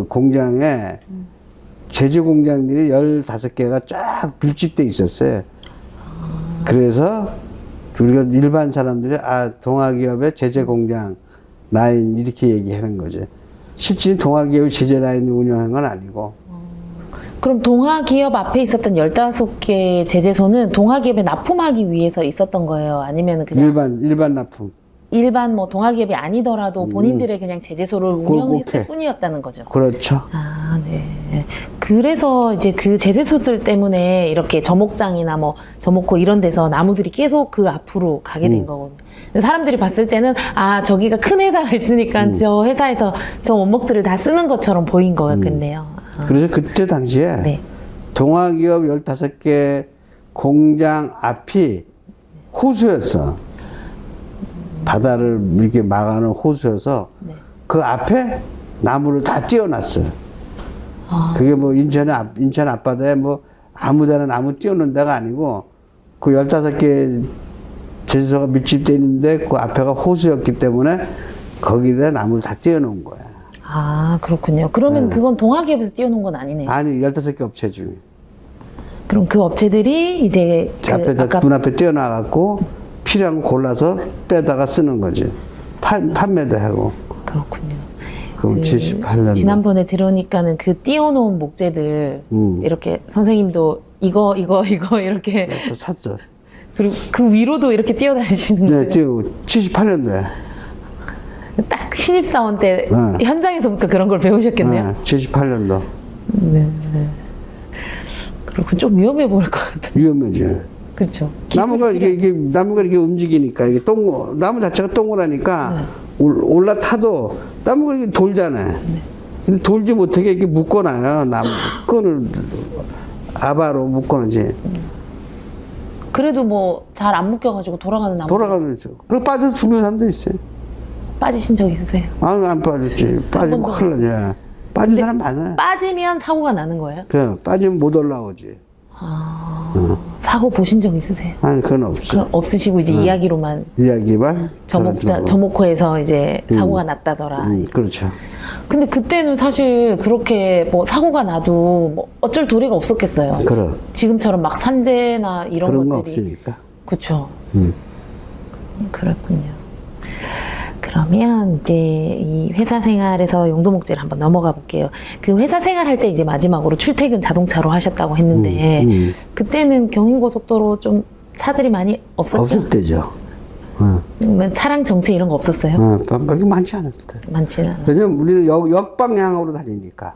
공장에 제재 공장들이 15개가 쫙 밀집돼 있었어요. 그래서 우리가 일반 사람들이 동아기업의 제재 공장 라인 이렇게 얘기하는 거죠. 실제 동아기업의 제재 라인을 운영한 건 아니고. 그럼 동아기업 앞에 있었던 15개의 제재소는 동아기업에 납품하기 위해서 있었던 거예요? 아니면 그냥 일반 납품. 일반 뭐 동아기업이 아니더라도 본인들의 그냥 제재소를 운영했을 뿐이었다는 거죠? 그렇죠. 아, 네. 그래서 이제 그 제재소들 때문에 이렇게 저목장이나 뭐 저목고 이런 데서 나무들이 계속 그 앞으로 가게 된 거거든요. 사람들이 봤을 때는 저기가 큰 회사가 있으니까 저 회사에서 저 원목들을 다 쓰는 것처럼 보인 거였겠네요. 그래서 그때 당시에 네. 동아기업 15개 공장 앞이 호수였어. 바다를 이렇게 막아놓은 호수여서 네. 그 앞에 나무를 다 띄워놨어요. 그게 뭐 인천 앞바다에 뭐 아무데나 나무 띄워놓은 데가 아니고 그 15개 제주소가 밀집되어 있는데 그 앞에가 호수였기 때문에 거기다 나무를 다 띄워놓은 거야. 아, 그렇군요. 그러면 그건 동아기업에서 띄워놓은 건 아니네요. 아니, 15개 업체 중에. 그럼 그 업체들이 이제 앞에다 문 앞에 띄워놔갖고 필요한 거 골라서 빼다가 쓰는 거지. 판매도 하고. 그렇군요. 그럼 78년도. 지난번에 들으니까는 그 띄워놓은 목재들 이렇게 선생님도 이거 이렇게 그래서 샀어. 그리고 그 위로도 이렇게 뛰어다니시는 거예요? 네, 띄우고 78년도에. 딱 신입사원 때 네. 현장에서부터 그런 걸 배우셨겠네요? 네, 78년도. 네. 그리고 좀 위험해 보일 것 같은데. 위험하지. 그렇죠. 나무가 이렇게 움직이니까 이게 나무 자체가 동그라니까 올라타도 나무가 이렇게 돌잖아요. 근데 돌지 못하게 이렇게 묶어놔요. 나무 끈을 아바로 묶어놓지. 그래도 뭐 잘 안 묶여가지고 돌아가는 나무. 돌아가면서. 그리고 빠져서 죽는 사람도 있어요. 빠지신 적 있으세요? 안 빠졌지. 빠지면 큰일 나지. 빠진 사람 많아요. 빠지면 사고가 나는 거예요? 그래, 빠지면 못 올라오지. 사고 보신 적 있으세요? 아니, 그건 없어. 그건 없으시고 이제 이야기로만 이야기만. 저목고에서 이제 사고가 났다더라. 그렇죠. 근데 그때는 사실 그렇게 뭐 사고가 나도 뭐 어쩔 도리가 없었겠어요. 그래. 지금처럼 막 산재나 이런 그런 거 것들이. 없으니까. 그렇죠. 그렇군요. 그러면 이제 이 회사 생활에서 용도 목재를 한번 넘어가 볼게요. 그 회사 생활할 때 이제 마지막으로 출퇴근 자동차로 하셨다고 했는데 그때는 경인고속도로 좀 차들이 많이 없었죠? 없을 때죠. 그러면 차량 정체 이런 거 없었어요? 그렇게 많지 않았을 때. 많지는 않아요. 왜냐면 우리는 역방향으로 다니니까.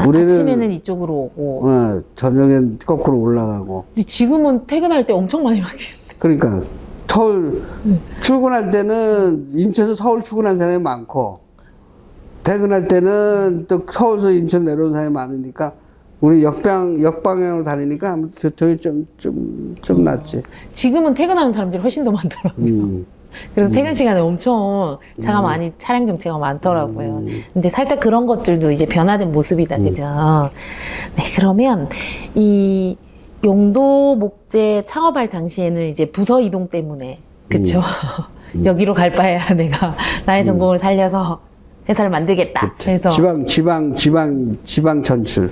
우리는 아침에는 이쪽으로 오고 저녁엔 거꾸로 올라가고. 근데 지금은 퇴근할 때 엄청 많이 바뀌었는데. 그러니까 서울 출근할 때는 인천에서 서울 출근한 사람이 많고 퇴근할 때는 또 서울에서 인천 내려온 사람이 많으니까 우리 역방향으로 다니니까 아무튼 교통이 좀 낫지. 지금은 퇴근하는 사람들이 훨씬 더 많더라고요. 그래서 퇴근 시간에 엄청 차가 많이 차량 정체가 많더라고요. 근데 살짝 그런 것들도 이제 변화된 모습이다, 그죠? 네, 그러면 이 용도 목재 창업할 당시에는 이제 부서 이동 때문에 그쵸? 여기로 갈 바에야 내가 나의 전공을 살려서 회사를 만들겠다. 해서 지방 전출.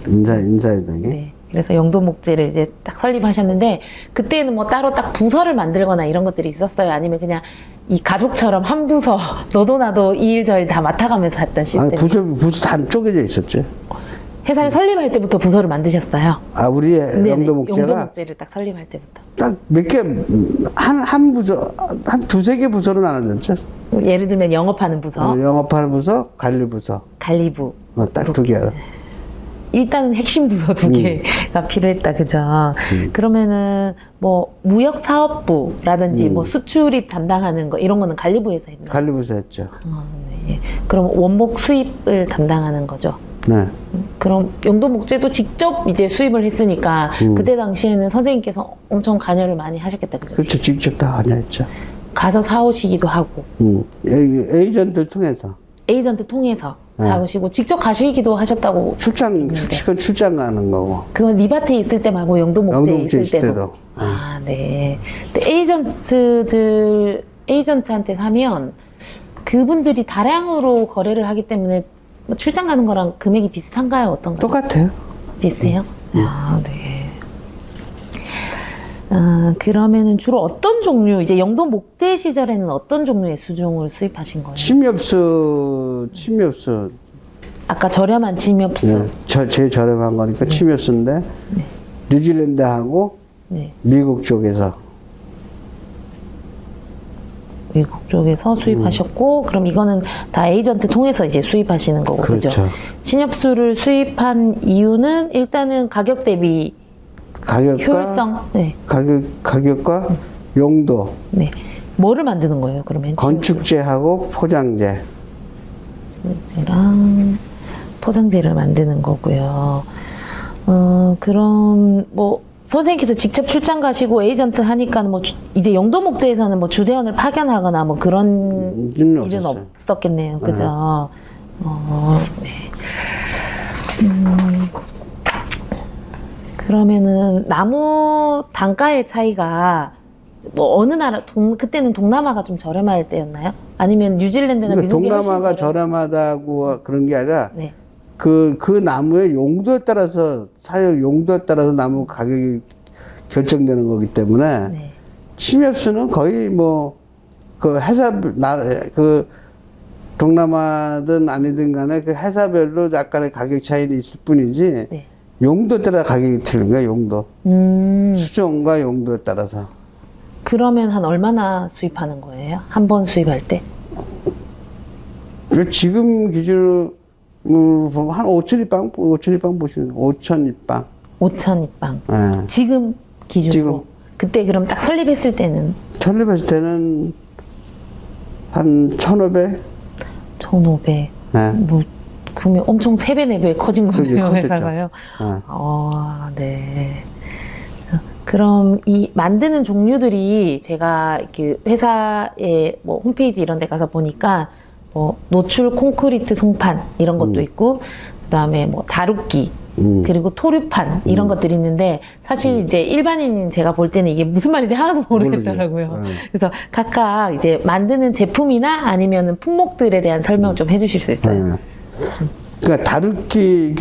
인사이동이. 네. 그래서 용도 목재를 이제 딱 설립하셨는데 그때는 뭐 따로 딱 부서를 만들거나 이런 것들이 있었어요? 아니면 그냥 이 가족처럼 한 부서 너도 나도 이 일 저 일 다 맡아가면서 했던 시스템? 부서 다 쪼개져 있었지. 회사를 설립할 때부터 부서를 만드셨어요? 우리의 용도 목재가 용도 목재를 딱 설립할 때부터 딱 몇 개, 한 부서, 한 두세 개 부서로 나눠졌죠. 예를 들면 영업하는 부서, 영업하는 부서, 관리 부서. 관리부 딱 두 개로. 일단은 핵심 부서 두 개가 필요했다, 그죠? 그러면은 뭐 무역 사업부라든지 뭐 수출입 담당하는 거 이런 거는 관리부에서 했나요? 관리부서 했죠. 네. 그럼 원목 수입을 담당하는 거죠? 네. 그럼 용도 목재도 직접 이제 수입을 했으니까 그때 당시에는 선생님께서 엄청 관여를 많이 하셨겠다, 그죠? 그렇죠. 직접 다 관여했죠. 가서 사오시기도 하고 에이전트를 통해서. 에이전트 통해서 사오시고 직접 가시기도 하셨다고. 출장 가는 거고. 그건 리바트에 있을 때 말고 용도 목재에 있을 때도. 네. 근데 에이전트한테 사면 그분들이 다량으로 거래를 하기 때문에 뭐 출장 가는 거랑 금액이 비슷한가요? 어떤가요? 똑같아요. 비슷해요? 네. 그러면은 주로 어떤 종류, 이제 영도 목재 시절에는 어떤 종류의 수종을 수입하신 거예요? 침엽수. 아까 저렴한 침엽수. 네, 제일 저렴한 거니까 침엽수인데, 네. 뉴질랜드하고 네. 미국 쪽에서. 미국 쪽에서 수입하셨고, 그럼 이거는 다 에이전트 통해서 이제 수입하시는 거고, 그죠? 그렇죠. 침엽수를 수입한 이유는 일단은 가격 대비 효율성, 네. 가격과 용도. 네. 뭐를 만드는 거예요, 그러면? 건축재하고 포장재. 침엽수랑 포장재를 만드는 거고요. 그럼 뭐 선생님께서 직접 출장 가시고 에이전트 하니까 뭐 이제 영도 목재에서는 뭐 주재원을 파견하거나 뭐 그런 일은 일은 없었어요. 없었겠네요, 그죠? 네. 그러면은 나무 단가의 차이가 뭐 어느 나라 그때는 동남아가 좀 저렴할 때였나요? 아니면 뉴질랜드나 그러니까 미국이 동남아가 훨씬 저렴하다고 그런 게 아니라 네. 그 나무의 용도에 따라서 사용 용도에 따라서 나무 가격이 결정되는 거기 때문에 네. 침엽수는 거의 뭐 그 그 동남아든 아니든 간에 그 회사별로 약간의 가격 차이는 있을 뿐이지 네. 용도에 따라 가격이 틀린 거야. 용도 수종과 용도에 따라서. 그러면 한 얼마나 수입하는 거예요? 한 번 수입할 때? 지금 기준으로 보면 한 5,000입방 보시면 5,000입방. 5천 입방. 예. 지금 기준으로? 지금. 그때 그럼 딱 설립했을 때는? 설립했을 때는 한 1,500? 1,500. 네. 뭐, 그러면 엄청 3배, 4배 커진 거네요, 커졌죠. 회사가요? 네. 네. 그럼 이 만드는 종류들이 제가 그 회사의 뭐 홈페이지 이런 데 가서 보니까 뭐 노출 콘크리트 송판 이런 것도 있고, 그 다음에 뭐 다루기, 그리고 토류판 이런 것들이 있는데 사실 이제 일반인 제가 볼 때는 이게 무슨 말인지 하나도 모르겠더라고요. 모르죠. 그래서 각각 이제 만드는 제품이나 아니면은 품목들에 대한 설명을 좀 해주실 수 있어요? 그러니까 다루기,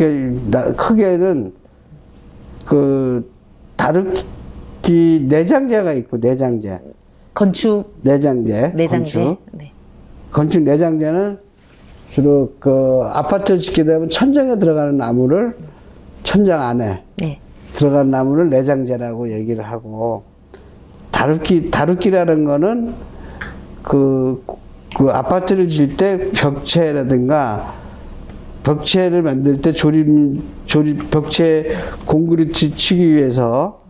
크게는 그 다루기 내장재가 있고, 내장재. 건축 내장재. 내장재. 건축. 네. 건축 내장재는 주로 그 아파트를 짓게 되면 천장에 들어가는 나무를 천장 안에 네. 들어간 나무를 내장재라고 얘기를 하고, 다루기라는 거는 그 아파트를 지을 때 벽체를 만들 때 벽체 콘크리트 치기 위해서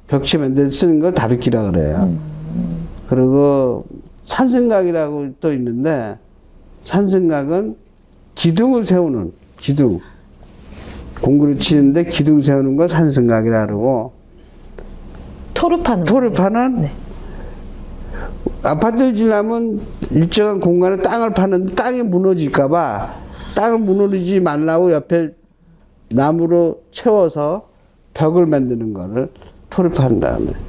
벽체 만들 때 쓰는 걸 다루기라 그래요. 그리고 산승각이라고 또 있는데, 산승각은 기둥을 세우는, 공구를 치는데 기둥 세우는 걸 산승각이라 그러고, 토르파는 네. 아파트를 지려면 일정한 공간에 땅을 파는데 땅이 무너질까봐 땅을 무너지지 말라고 옆에 나무로 채워서 벽을 만드는 거를 토르판이라는 거예요.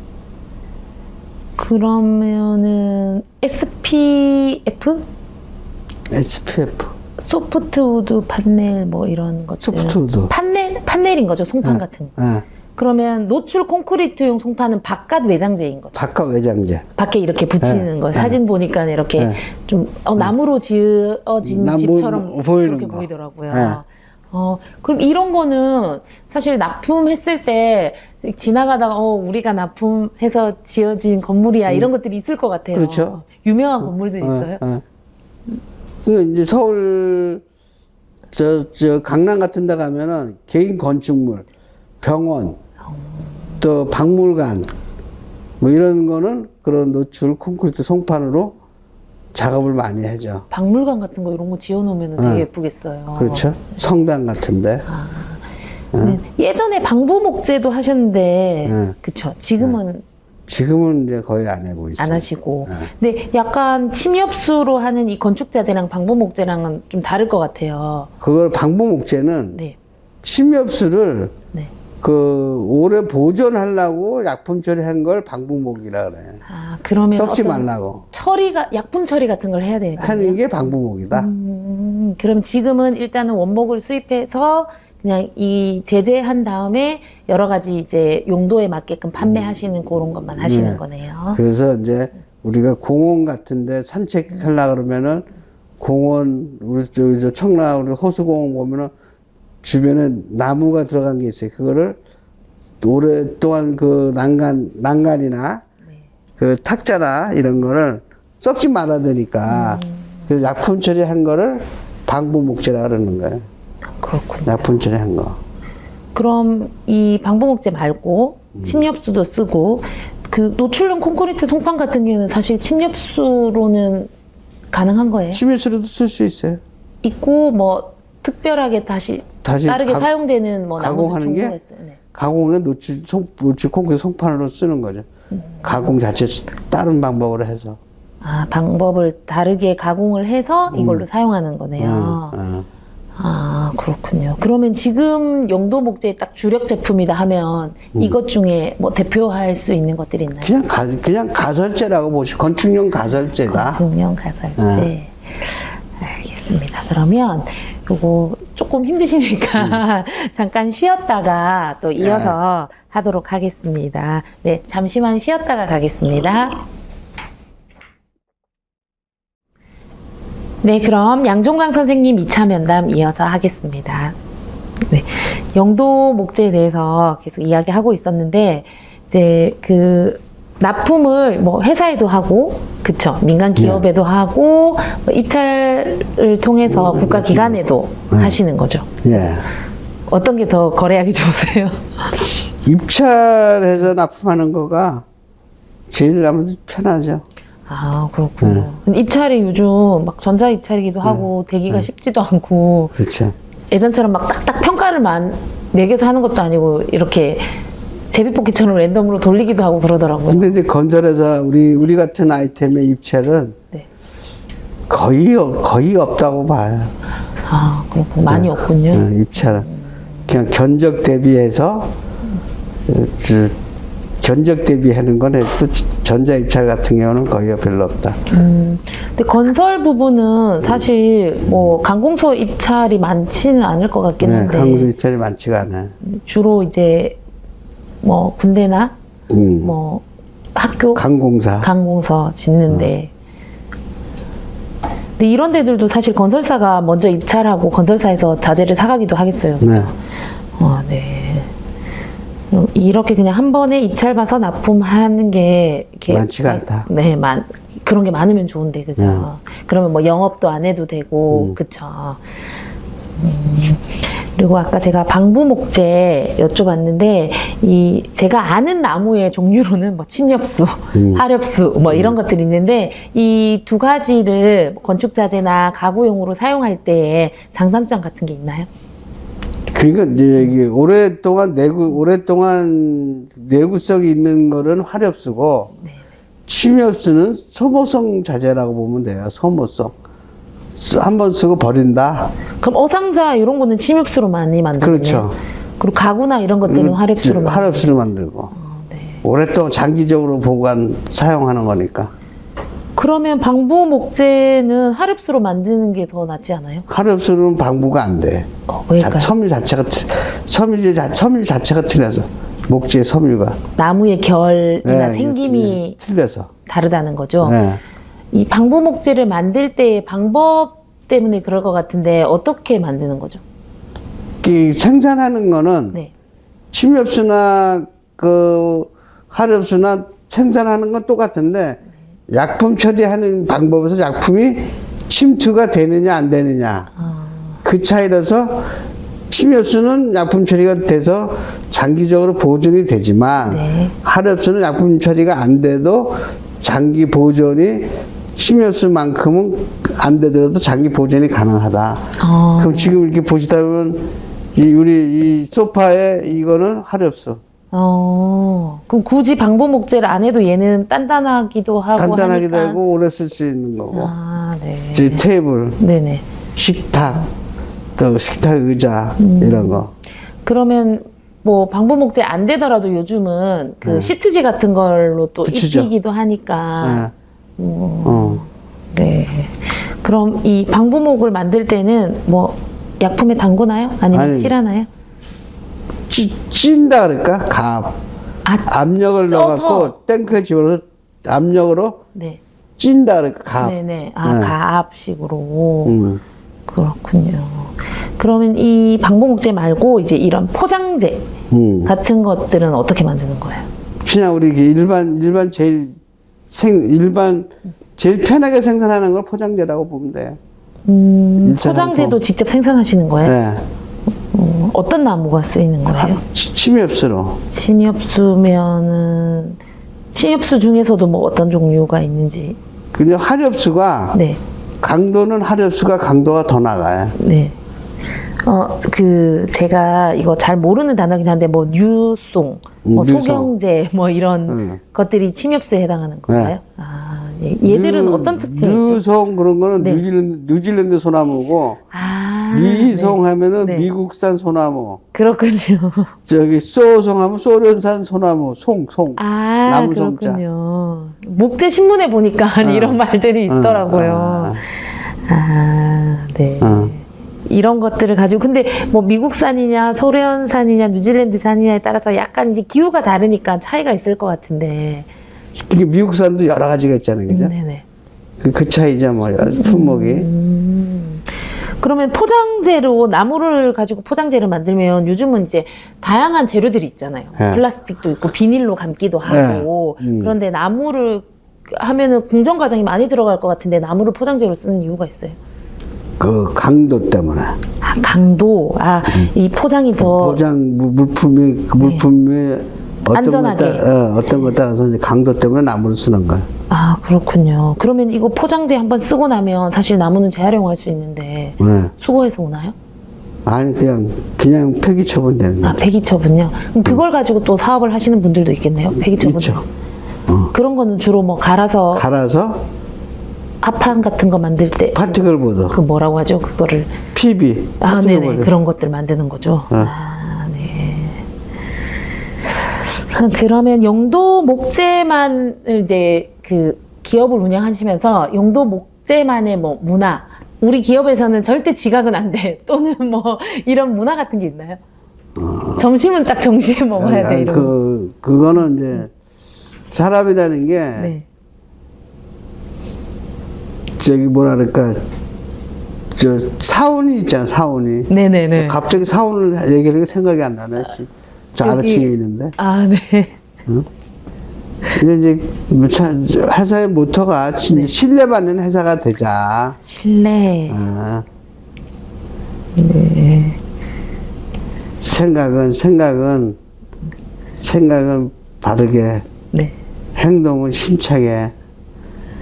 그러면은 SPF? 소프트우드 판넬 뭐 이런 것들. 소프트우드. 판넬인 거죠, 송판 같은. 그러면 노출 콘크리트용 송판은 바깥 외장재인 거죠. 바깥 외장재. 밖에 이렇게 붙이는 거. 사진 보니까 이렇게 좀 나무로 지어진 집처럼 그렇게 보이더라고요. 그럼 이런 거는 사실 납품했을 때 지나가다가 우리가 납품해서 지어진 건물이야 이런 것들이 있을 것 같아요. 그렇죠. 유명한 건물들이 있어요. 그 이제 서울 저 강남 같은 데 가면은 개인 건축물, 병원, 또 박물관 뭐 이런 거는 그런 노출 콘크리트 송판으로 작업을 많이 하죠. 박물관 같은 거 이런 거 지어놓으면 되게 예쁘겠어요. 그렇죠. 성당 같은데. 네. 예전에 방부 목재도 하셨는데, 그쵸. 지금은 이제 거의 안 해보고 있어요. 안 하시고. 근데 약간 침엽수로 하는 이 건축자재랑 방부 목재랑은 좀 다를 것 같아요. 그걸 방부 목재는 네. 침엽수를 네. 오래 보존하려고 약품 처리한 걸 방부목이라 그래. 그러면 썩지 어떤 말라고. 약품 처리 같은 걸 해야 되니까. 하는 게 방부목이다. 그럼 지금은 일단은 원목을 수입해서 그냥 이 제재한 다음에 여러 가지 이제 용도에 맞게끔 판매하시는 그런 것만 하시는 네. 거네요. 그래서 이제 우리가 공원 같은데 산책하려 그러면은 공원 우리 저 청라 우리 호수공원 보면은 주변에 나무가 들어간 게 있어요. 그거를 오랫동안 그 난간이나 그 탁자나 이런 거를 썩지 말아야 되니까 그 약품 처리한 거를 방부 목재라 그러는 거예요. 그렇군요. 약품 처리한 거. 그럼 이 방부목재 말고 침엽수도 쓰고 그 노출용 콘크리트 송판 같은 경우는 사실 침엽수로는 가능한 거예요? 침엽수로도 쓸 수 있어요. 있고 뭐 특별하게 다시 다르게 사용되는 뭐 가공하는 나무들 게 종류가 있어요. 네. 가공은 노출 콘크리트 송판으로 쓰는 거죠. 가공 자체 다른 방법으로 해서. 아, 방법을 다르게 가공을 해서 이걸로 사용하는 거네요. 아, 그렇군요. 그러면 지금 용도 목재의 딱 주력 제품이다 하면 이것 중에 뭐 대표할 수 있는 것들이 있나요? 그냥 가설재라고 보시고 건축용 가설재다. 건축용 가설재. 알겠습니다. 그러면 요거 조금 힘드시니까 잠깐 쉬었다가 또 이어서 하도록 하겠습니다. 네, 잠시만 쉬었다가 가겠습니다. 네, 그럼 양종광 선생님 2차 면담 이어서 하겠습니다. 네, 용도 목재에 대해서 계속 이야기하고 있었는데 이제 그 납품을 뭐 회사에도 하고, 그쵸? 민간 기업에도 하고, 뭐 입찰을 통해서 국가기관에도 하시는 거죠. 예. 어떤 게 더 거래하기 좋으세요? 입찰해서 납품하는 거가 제일 아무래도 편하죠. 아, 그렇군요. 근데 입찰이 요즘 막 전자 입찰이기도 하고 되기가 쉽지도 않고 그렇죠. 예전처럼 막 딱딱 평가를 매겨서 하는 것도 아니고 이렇게 제비뽑기처럼 랜덤으로 돌리기도 하고 그러더라고요. 근데 이제 건설회사 우리 같은 아이템의 입찰은 네. 거의 없다고 봐요. 아, 그렇군. 많이 없군요. 입찰은 그냥 견적 대비해서 견적 대비하는 거는 또 전자 입찰 같은 경우는 거의 별로 없다. 근데 건설 부분은 사실 뭐 관공서 입찰이 많지는 않을 것 같긴 한데 관공서 입찰이 많지가 않아요. 주로 이제 뭐 군대나 뭐 학교 관공서 짓는데 근데 이런 데들도 사실 건설사가 먼저 입찰하고 건설사에서 자재를 사가기도 하겠어요. 그렇죠? 네. 네. 이렇게 그냥 한 번에 입찰 봐서 납품하는 게 이렇게 많지가 않다. 네, 그런 게 많으면 좋은데 그죠? 그러면 뭐 영업도 안 해도 되고 그쵸? 그리고 아까 제가 방부 목재 여쭤봤는데 제가 아는 나무의 종류로는 뭐 침엽수, 하렵수 뭐 이런 것들이 있는데 이 두 가지를 건축 자재나 가구용으로 사용할 때에 장단점 같은 게 있나요? 그러니까 이제 여기 오랫동안 내구성이 있는 거는 화렵수고 침엽수는 소모성 자재라고 보면 돼요. 소모성. 한번 쓰고 버린다. 그럼 어상자 이런 거는 침엽수로 많이 만들어요. 그렇죠. 그리고 가구나 이런 것들은 화렵수로 만들고. 네. 오랫동안 장기적으로 사용하는 거니까. 그러면 방부 목재는 하렵수로 만드는 게 더 낫지 않아요? 화렵수는 방부가 안 돼. 왜일까요? 섬유 자체가 틀려서. 목재의 섬유가. 나무의 결이나 생김이 틀려서. 다르다는 거죠? 네. 이 방부 목재를 만들 때의 방법 때문에 그럴 것 같은데 어떻게 만드는 거죠? 이 생산하는 거는 침엽수나 하렵수나 생산하는 건 똑같은데 약품 처리하는 방법에서 약품이 침투가 되느냐 안 되느냐 그 차이라서 침엽수는 약품 처리가 돼서 장기적으로 보존이 되지만 하렵수는 약품 처리가 안 돼도 장기 보존이 침엽수만큼은 안 되더라도 장기 보존이 가능하다. 그럼 지금 이렇게 보시다 보면 우리 이 소파에 이거는 하렵수. 그럼 굳이 방부 목재를 안 해도 얘는 단단하기도 하고 단단하기도 하니까. 하고 오래 쓸 수 있는 거고. 네. 이제 테이블, 네네. 식탁, 또 식탁 의자 이런 거. 그러면 뭐 방부 목재 안 되더라도 요즘은 그 시트지 같은 걸로 또 붙이죠. 입히기도 하니까. 네. 네. 그럼 이 방부목을 만들 때는 뭐 약품에 담그나요? 아니면 아니. 칠하나요? 찐다 그럴까? 가압. 아, 압력을 쪄서. 넣어갖고 탱크에 집어넣어서 압력으로 네. 찐다 그럴까? 가압. 네네. 아, 네. 가압식으로. 음. 그렇군요. 그러면 이 방부목재 말고 이제 이런 포장재 같은 것들은 어떻게 만드는 거예요? 그냥 우리 일반 제일 편하게 생산하는 걸 포장재라고 보면 돼요. 일차 포장재도 상품. 직접 생산하시는 거예요? 네. 어떤 나무가 쓰이는 거예요? 침엽수로. 침엽수 중에서도 뭐 어떤 종류가 있는지. 근데 화렵수가 네. 강도는 화렵수가 강도가 더 나가요. 네. 제가 이거 잘 모르는 단어긴 한데, 뭐, 뉴송, 뭐, 뉴송. 소경제, 뭐, 이런 것들이 침엽수에 해당하는 건가요? 네. 아, 예. 얘들은 어떤 특징이 있죠? 뉴송 그런 거는 네. 뉴질랜드 소나무고, 아. 미송 네. 하면은 네. 미국산 소나무, 그렇군요. 저기 소송 하면 소련산 소나무, 송. 아, 나무 송자. 그렇군요. 목재 신문에 보니까 이런 말들이 있더라고요. 네. 이런 것들을 가지고, 근데 뭐 미국산이냐, 소련산이냐, 뉴질랜드산이냐에 따라서 약간 이제 기후가 다르니까 차이가 있을 것 같은데. 이게 미국산도 여러 가지가 있잖아요, 그죠? 네네. 그 차이죠, 뭐, 품목이. 그러면 포장재로, 나무를 가지고 포장재를 만들면 요즘은 이제 다양한 재료들이 있잖아요. 네. 플라스틱도 있고, 비닐로 감기도 하고. 네. 그런데 나무를 하면은 공정 과정이 많이 들어갈 것 같은데, 나무를 포장재로 쓰는 이유가 있어요. 그 강도 때문에. 아, 강도. 아, 이 포장이 더. 포장 물품이, 그 물품이 안전하게. 어떤 것 따라서 이제 강도 때문에 나무를 쓰는 거예요. 아, 그렇군요. 그러면 이거 포장재 한번 쓰고 나면 사실 나무는 재활용할 수 있는데, 네. 수거해서 오나요? 아니, 그냥 폐기 처분되는 아, 거죠. 폐기 처분요? 그럼 그걸 가지고 또 사업을 하시는 분들도 있겠네요? 폐기 처분. 있죠. 그런 거는 주로 뭐 갈아서 합판 같은 거 만들 때. 파티클보드, 그 뭐라고 하죠? 그거를. PB, 아, 네네. 파티클보드. 그런 것들 만드는 거죠. 아, 네. 그러면 용도 목재만 이제 그 기업을 운영하시면서 용도 목재만의 뭐 문화, 우리 기업에서는 절대 지각은 안 돼. 또는 뭐 이런 문화 같은 게 있나요? 점심은 딱 점심에 먹어야 돼. 이런. 그거는 이제 사람이라는 게 네. 저기 뭐라 그럴까, 저 사운이 있잖아, 사운이. 네네네. 갑자기 사운을 얘기하니까 생각이 안 나네. 저 여기- 아래층에 있는데. 아, 네. 근데 이제 회사의 모토가 진짜 신뢰받는 회사가 되자. 신뢰. 아, 네. 생각은 바르게, 네. 행동은 힘차게,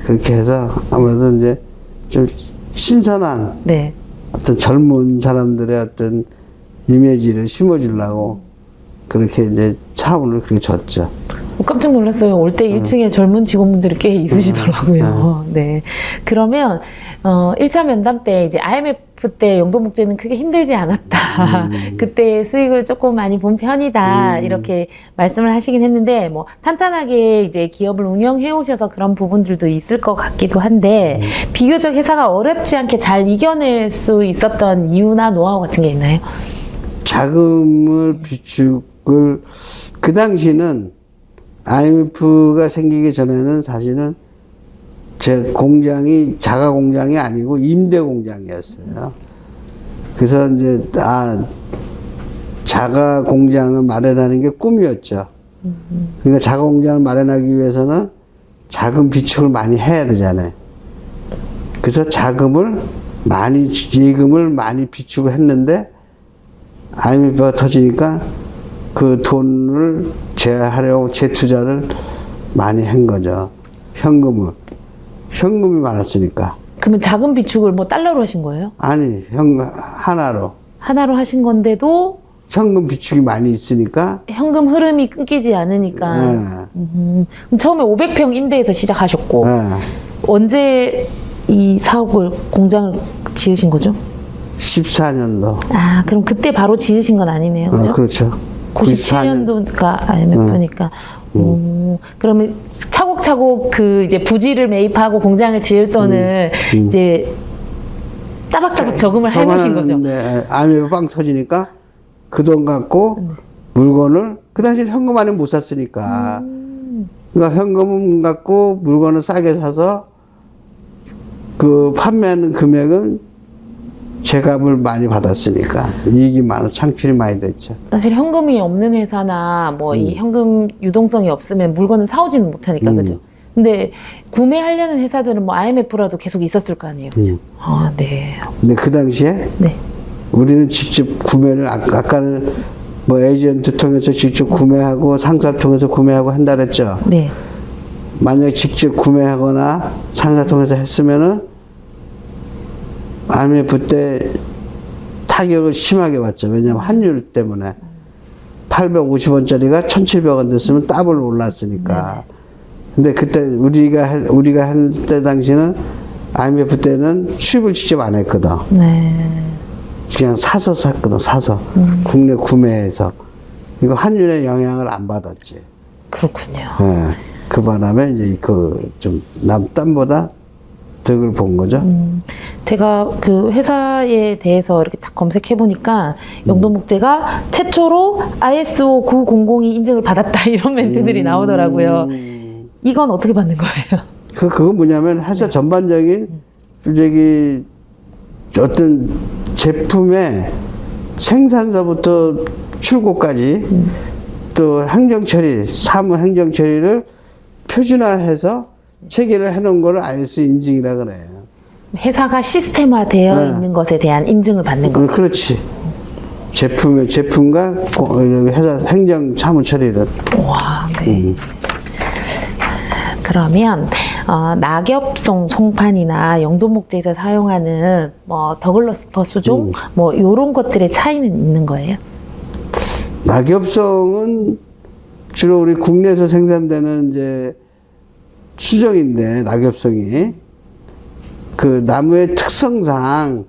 그렇게 해서 아무래도 이제 좀 신선한 네. 어떤 젊은 사람들의 어떤 이미지를 심어주려고 그렇게 이제 차원을 그렇게 줬죠. 깜짝 놀랐어요. 올 때 1층에 젊은 직원분들이 꽤 있으시더라고요. 네. 그러면, 1차 면담 때 이제 IMF 때 용도 목재는 크게 힘들지 않았다. 그때 수익을 조금 많이 본 편이다. 이렇게 말씀을 하시긴 했는데, 뭐, 탄탄하게 이제 기업을 운영해 오셔서 그런 부분들도 있을 것 같기도 한데, 비교적 회사가 어렵지 않게 잘 이겨낼 수 있었던 이유나 노하우 같은 게 있나요? 자금을 비축을, 그 당시는 IMF가 생기기 전에는 사실은 제 공장이 자가 공장이 아니고 임대 공장이었어요. 그래서 이제 자가 공장을 마련하는 게 꿈이었죠. 그러니까 자가 공장을 마련하기 위해서는 자금 비축을 많이 해야 되잖아요. 그래서 예금을 많이 비축을 했는데 IMF가 터지니까 그 돈을 재하려고 재투자를 많이 한 거죠. 현금이 많았으니까. 그러면 자금 비축을 뭐 달러로 하신 거예요? 아니, 하나로. 하나로 하신 건데도 현금 비축이 많이 있으니까. 현금 흐름이 끊기지 않으니까. 그럼 처음에 500평 임대해서 시작하셨고, 언제 이 사업을, 공장을 지으신 거죠? 14년도. 아, 그럼 그때 바로 지으신 건 아니네요. 그죠? 그렇죠. 97년도가 IMF니까. 그러면 차곡차곡 그 이제 부지를 매입하고 공장을 지을 돈을 이제 따박따박 저금을 해놓으신 거죠. 네, IMF 빵 터지니까 그 돈 갖고 물건을 그 당시에 현금 안에 못 샀으니까 그러니까 현금 갖고 물건을 싸게 사서 그 판매하는 금액은 제값을 많이 받았으니까 이익이 많아 창출이 많이 됐죠. 사실 현금이 없는 회사나 뭐 이 현금 유동성이 없으면 물건을 사오지는 못하니까 그죠. 근데 구매하려는 회사들은 뭐 IMF라도 계속 있었을 거 아니에요, 그죠? 아, 네. 근데 그 당시에 네. 우리는 직접 구매를 아까는 뭐 에이전트 통해서 직접 구매하고 상사 통해서 구매하고 한다 그랬죠. 네. 만약 직접 구매하거나 상사 통해서 했으면은 IMF 때 타격을 심하게 받죠. 왜냐하면 환율 때문에 850원짜리가 1,700원 됐으면 더블 올랐으니까. 근데 그때 우리가 할 때 당시는 IMF 때는 수입을 직접 안 했거든. 네. 그냥 사서 샀거든. 사서 국내 구매해서 이거 환율의 영향을 안 받았지. 그렇군요. 예. 그 바람에 이제 그 좀 남딴보다 덕을 본 거죠. 제가 그 회사에 대해서 이렇게 딱 검색해 보니까 영도목재가 최초로 ISO 9002 인증을 받았다 이런 멘트들이 나오더라고요. 이건 어떻게 받는 거예요? 그건 뭐냐면 회사 전반적인 저기 어떤 제품의 생산서부터 출고까지 또 행정처리, 사무 행정처리를 표준화해서 체계를 해놓은 거를 ISO 인증이라 그래요. 회사가 시스템화되어 네. 있는 것에 대한 인증을 받는 거. 그렇지. 제품과 회사 행정 사무 처리를. 와, 네. 그러면 낙엽송 송판이나 영도목재에서 사용하는 뭐 더글러스퍼 수종 뭐 이런 것들의 차이는 있는 거예요? 낙엽송은 주로 우리 국내에서 생산되는 이제 수정인데 낙엽송이 그 나무의 특성상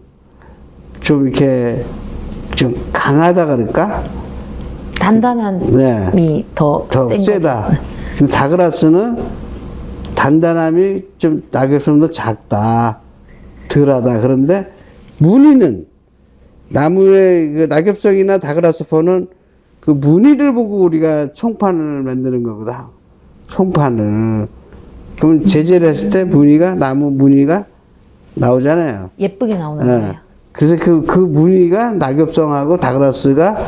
좀 이렇게 좀 강하다 그럴까? 단단함이 네. 더 센 세다. 근데 다그라스는 단단함이 좀 낙엽송도 작다, 덜하다. 그런데 무늬는 나무의 그 낙엽송이나 다그라스퍼는 그 무늬를 보고 우리가 송판을 만드는 거거든. 송판을. 그럼 제재를 했을 때 무늬가 나무 무늬가 나오잖아요. 예쁘게 나오는 예. 거예요. 그래서 그 무늬가 낙엽송하고 다그라스가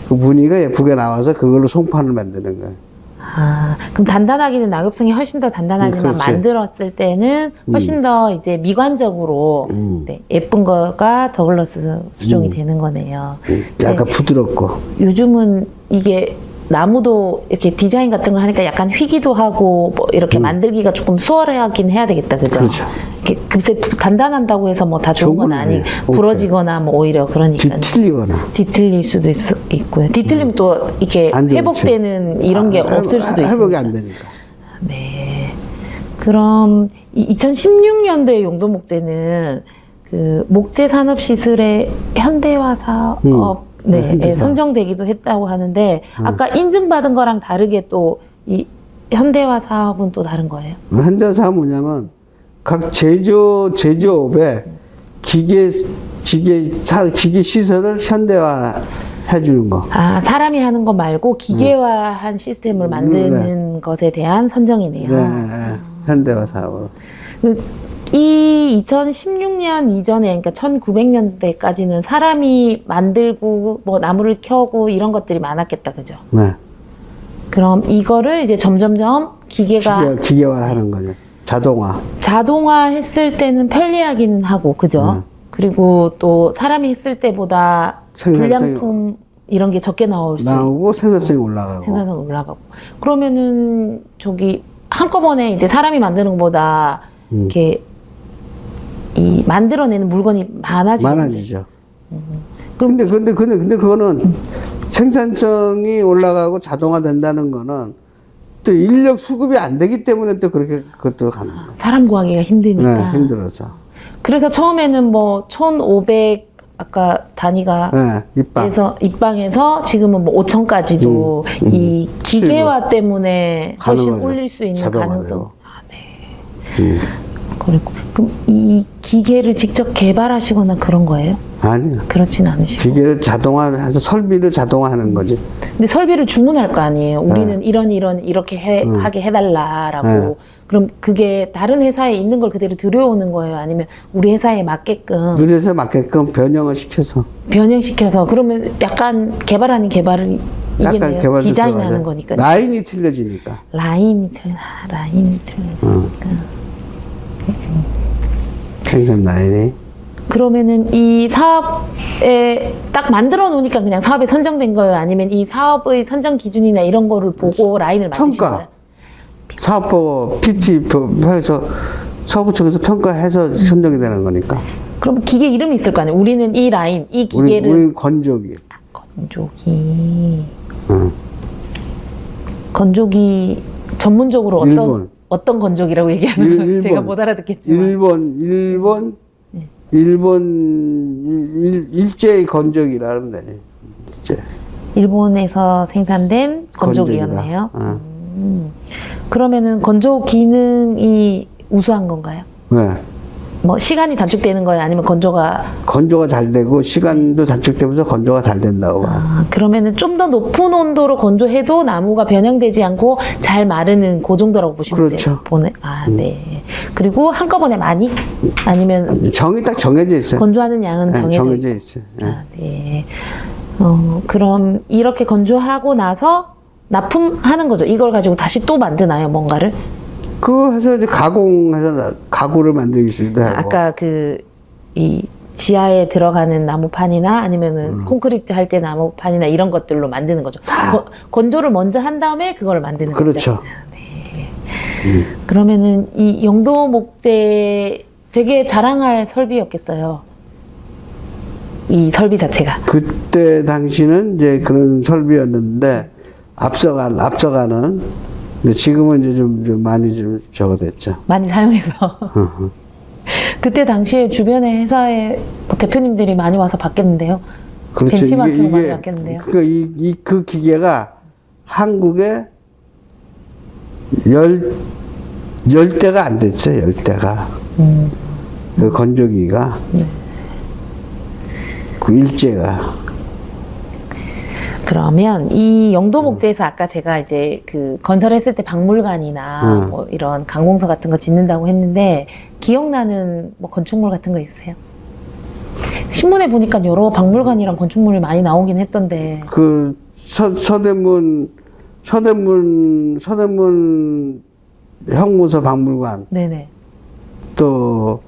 그 무늬가 예쁘게 나와서 그걸로 송판을 만드는 거예요. 아, 그럼 단단하기는 낙엽성이 훨씬 더 단단하지만 그렇지. 만들었을 때는 훨씬 더 이제 미관적으로 네, 예쁜 거가 더글러스 수종이 되는 거네요. 약간 부드럽고. 요즘은 이게 나무도 이렇게 디자인 같은 걸 하니까 약간 휘기도 하고 뭐 이렇게 만들기가 조금 수월하긴 해야 되겠다, 그죠? 그렇죠. 이렇게 급세 단단한다고 해서 뭐 다 좋은 건 아니, 아니에요. 부러지거나 뭐 오히려 그러니까 뒤틀리거나. 뒤틀릴 수도 있고요. 뒤틀리면 또 이렇게 안 좋죠. 회복되는 이런 게 없을 수도 있어요. 회복이 안 되니까. 네. 그럼 2016년도에 용도목재는 그 목재 산업 시술의 현대화 사업 네, 현대사. 선정되기도 했다고 하는데 아까 인증받은 거랑 다르게 또 이 현대화 사업은 또 다른 거예요? 현대사가 뭐냐면 각 제조업에 기계 시설을 현대화 해주는 거. 아, 사람이 하는 거 말고 기계화한 시스템을 만드는 것에 대한 선정이네요. 네, 현대화 사업으로. 이 2016년 이전에, 그러니까 1900년대까지는 사람이 만들고 뭐 나무를 켜고 이런 것들이 많았겠다, 그죠? 네. 그럼 이거를 이제 점점점 기계화하는 거죠. 자동화. 했을 때는 편리하기는 하고, 그죠? 그리고 또 사람이 했을 때보다 불량품 이런 게 적게 나오고 생산성이 올라가고. 생산성이 올라가고. 그러면은 저기 한꺼번에 이제 사람이 만드는 것보다 이렇게 이 만들어내는 물건이 많아지죠. 근데 그거는 생산성이 올라가고 자동화 된다는 거는 또 인력 수급이 안 되기 때문에 또 그렇게 그것도 가는 거예요. 사람 구하기가 힘드니까. 네, 힘들어서. 그래서 처음에는 뭐 1,500 아까 단위가 네, 입방에서 지금은 뭐 5,000까지도 이 기계화 때문에 훨씬 거죠. 올릴 수 있는 자동화되고. 가능성. 아, 네. 그리고 그럼 이 기계를 직접 개발하시거나 그런 거예요? 아니요. 그렇진 않으시고. 기계를 자동화해서 설비를 자동화하는 거지. 근데 설비를 주문할 거 아니에요. 우리는 이런 이렇게 하게 해달라라고. 그럼 그게 다른 회사에 있는 걸 그대로 들여오는 거예요? 아니면 우리 회사에 맞게끔 우리 회사에 맞게끔 변형을 시켜서. 변형시켜서 그러면 약간 개발 아닌 개발을 약간 이게 개발도 디자인하는 들어가죠. 거니까 라인이 틀려지니까. 라인이 틀려지니까. 생산 라인이. 그러면은 이 사업에 딱 만들어 놓으니까 그냥 사업에 선정된 거예요? 아니면 이 사업의 선정 기준이나 이런 거를 보고 라인을 만드신 평가. 거예요? 사업보고 PT에서 서구청에서 평가해서 선정이 되는 거니까. 그럼 기계 이름이 있을 거 아니에요? 우리는 이 라인, 이 기계를 우리 건조기. 건조기. 응. 건조기 전문적으로 일본. 어떤 건조기라고 얘기하는 거예요? 제가 못 알아듣겠지만. 일제의 건조기라 하면 되지. 일제. 일본에서 생산된 건조기였네요. 건조기다. 그러면은 건조 기능이 우수한 건가요? 네. 뭐 시간이 단축되는 거예요? 아니면 건조가 잘 되고 시간도 단축되면서 건조가 잘 된다고 봐. 그러면은 좀 더 높은 온도로 건조해도 나무가 변형되지 않고 잘 마르는 그 정도라고 보시면 그렇죠. 돼요. 네. 그리고 한꺼번에 많이? 아니면 정이 딱 정해져 있어요. 건조하는 양은 네, 정해져 있어요. 네. 네. 그럼 이렇게 건조하고 나서 납품하는 거죠. 이걸 가지고 다시 또 만드나요, 뭔가를? 그거 해서 이제 가공해서 가구를 만들 수도 하고. 아까 이 지하에 들어가는 나무판이나 아니면은 콘크리트 할 때 나무판이나 이런 것들로 만드는 거죠. 건조를 먼저 한 다음에 그걸 만드는 거죠. 그렇죠. 네. 그러면은 이 영도 목재 되게 자랑할 설비였겠어요. 이 설비 자체가. 그때 당시는 이제 그런 설비였는데 앞서가는. 근데 지금은 이제 좀 많이 좀 저거 됐죠. 많이 사용해서. 그때 당시에 주변의 회사의 대표님들이 많이 와서 봤겠는데요. 그렇죠. 벤치마킹을 많이 봤겠는데요. 그러니까 그 기계가 한국에 열 대가 안 됐어요. 10대가. 그 건조기가. 네. 그 일제가. 그러면 이 영도 목재에서 아까 제가 이제 그 건설했을 때 박물관이나 뭐 이런 강공서 같은 거 짓는다고 했는데 기억나는 뭐 건축물 같은 거 있으세요? 신문에 보니까 여러 박물관이랑 건축물이 많이 나오긴 했던데. 그 서대문 형무소 박물관. 네네. 또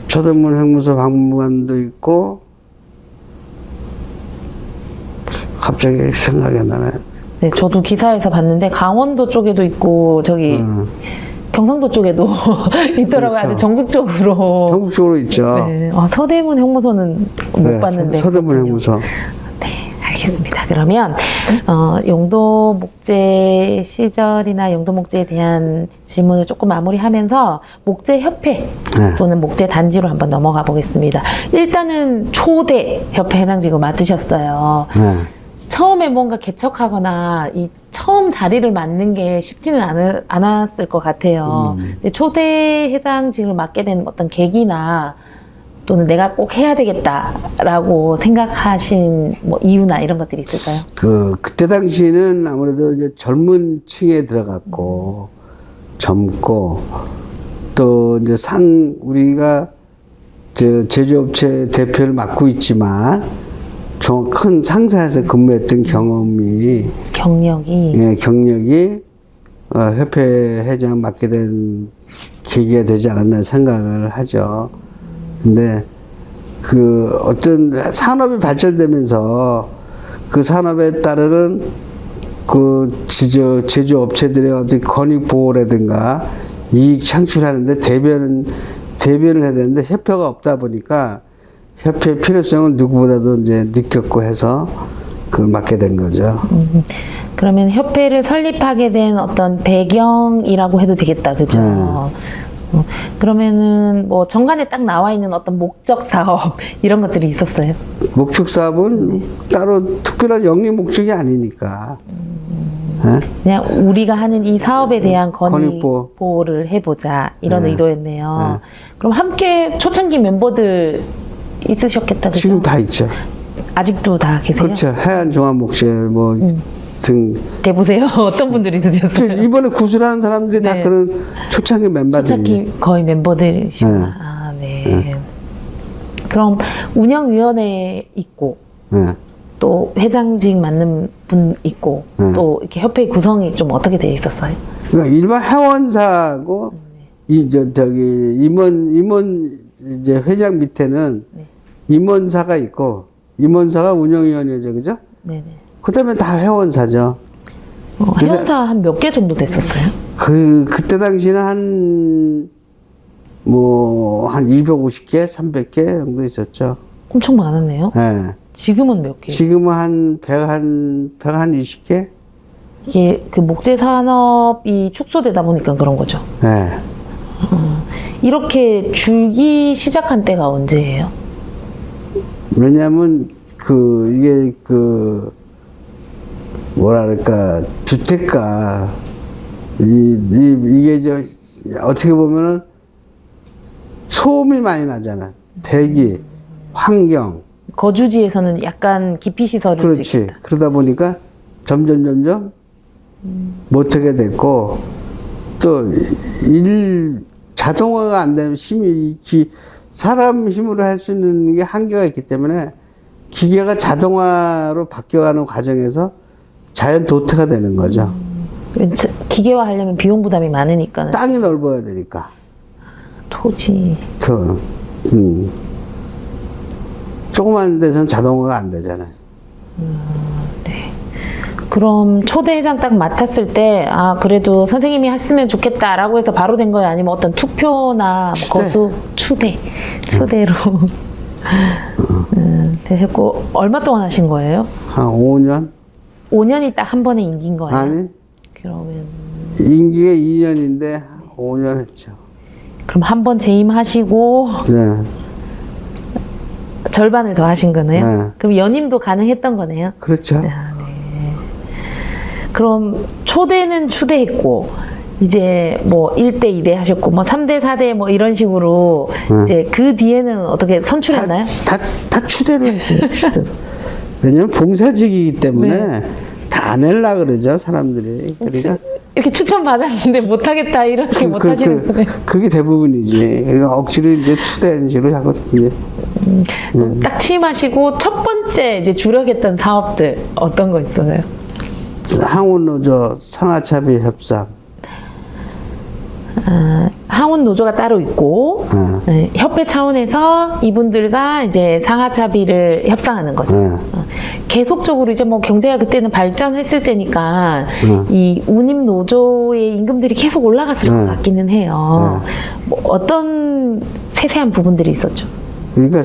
서대문 형무소 박물관도 있고. 갑자기 생각이 안 나네. 네, 저도 기사에서 봤는데 강원도 쪽에도 있고 저기 경상도 쪽에도 있더라고요. 그렇죠. 아주 전국적으로. 전국적으로 있죠. 네. 서대문 형무소는 못 봤는데. 서대문 형무소. 네, 알겠습니다. 그러면 영도 목재 시절이나 영도 목재에 대한 질문을 조금 마무리하면서 목재 협회 또는 목재 단지로 한번 넘어가 보겠습니다. 일단은 초대 협회 회장직을 맡으셨어요. 네. 처음에 뭔가 개척하거나 이 처음 자리를 맡는 게 쉽지는 않았을 것 같아요. 근데 초대 회장직을 맡게 된 어떤 계기나 또는 내가 꼭 해야 되겠다라고 생각하신 뭐 이유나 이런 것들이 있을까요? 그때 당시에는 아무래도 이제 젊은 층에 들어갔고, 젊고, 또 이제 우리가 제조업체 대표를 맡고 있지만, 큰 상사에서 근무했던 경력이 협회 회장 맡게 된 계기가 되지 않았나 생각을 하죠. 근데 어떤 산업이 발전되면서 그 산업에 따르는 제조업체들의 어떤 권익 보호라든가 이익 창출하는데 대변을 해야 되는데 협회가 없다 보니까 협회 필요성을 누구보다도 이제 느꼈고 해서 그걸 맡게 된 거죠. 그러면 협회를 설립하게 된 어떤 배경이라고 해도 되겠다, 그죠? 그러면은 뭐 정관에 딱 나와 있는 어떤 목적 사업 이런 것들이 있었어요? 목적 사업은 따로 특별한 영리 목적이 아니니까. 그냥 우리가 하는 이 사업에 대한 권익보호. 권익보호를 해보자 이런 네. 의도였네요. 그럼 함께 초창기 멤버들 있으셨겠다, 그죠? 지금 다 있죠. 아직도 다 계세요? 그렇죠. 해안종합목재 뭐 등. 대보세요. 어떤 분들이 드셨어요? 이번에 구슬하는 사람들이 다 네. 그런 초창기 멤버들이. 초창기 거의 멤버들이시구나. 네. 아, 네. 그럼 운영위원회 있고 네. 또 회장직 맡는 분 있고 또 이렇게 협회 구성이 좀 어떻게 돼 있었어요? 그러니까 일반 회원사하고 저기 임원 이제 회장 밑에는 네. 임원사가 있고 임원사가 운영위원회죠, 그죠? 네네. 그다음에 다 회원사죠. 그래서- 회원사 한 몇 개 정도 됐었어요? 그때 당시는 한 250개, 300개 정도 있었죠. 엄청 많았네요. 예. 지금은 몇 개? 지금은 한 120개? 이게 그 목재 산업이 축소되다 보니까 그런 거죠. 예. 이렇게 줄기 시작한 때가 언제예요? 왜냐면, 이게 뭐랄까, 주택가, 이게 어떻게 보면은 소음이 많이 나잖아. 대기, 환경. 거주지에서는 약간 기피 시설일 수 그렇지. 있겠다. 그러다 보니까 점점 못하게 됐고, 또 자동화가 안 되면 사람 힘으로 할 수 있는 게 한계가 있기 때문에 기계가 자동화로 바뀌어가는 과정에서 자연 도태가 되는 거죠. 기계화 하려면 비용 부담이 많으니까 땅이 넓어야 되니까. 토지. 조그만 데서는 자동화가 안 되잖아요. 네. 그럼 초대 회장 딱 맡았을 때 그래도 선생님이 했으면 좋겠다라고 해서 바로 된 거예요? 아니면 어떤 투표나 뭐 추대로 되셨고 얼마 동안 하신 거예요? 한 5년? 5년이 딱 한 번에 임기인 거예요? 아니, 그러면 임기가 2년인데 5년 했죠. 그럼 한 번 재임하시고 네. 절반을 더 하신 거네요? 네. 그럼 연임도 가능했던 거네요? 그렇죠. 네. 그럼 초대는 추대했고 이제 뭐 1대 2대 하셨고 뭐 3대 4대 뭐 이런 식으로 이제 그 뒤에는 어떻게 선출했나요? 다 추대로 했어요. 추대로. 왜냐면 봉사직이기 때문에 다 안 하려 그러죠, 사람들이. 그러니까 이렇게 추천 받았는데 못하겠다 이렇게 못 하시는 거네요. 그게 대부분이지. 그러니까 억지로 이제 추대한 식으로 하고 이제. 딱 취임하시고 첫 번째 이제 주력했던 사업들 어떤 거 있어요? 항운노조 상하차비 협상. 항운 노조가 따로 있고 네, 협회 차원에서 이분들과 이제 상하차비를 협상하는 거죠. 계속적으로 이제 뭐 경제가 그때는 발전했을 때니까 이 운임 노조의 임금들이 계속 올라갔을 것 같기는 해요. 뭐 어떤 세세한 부분들이 있었죠. 그러니까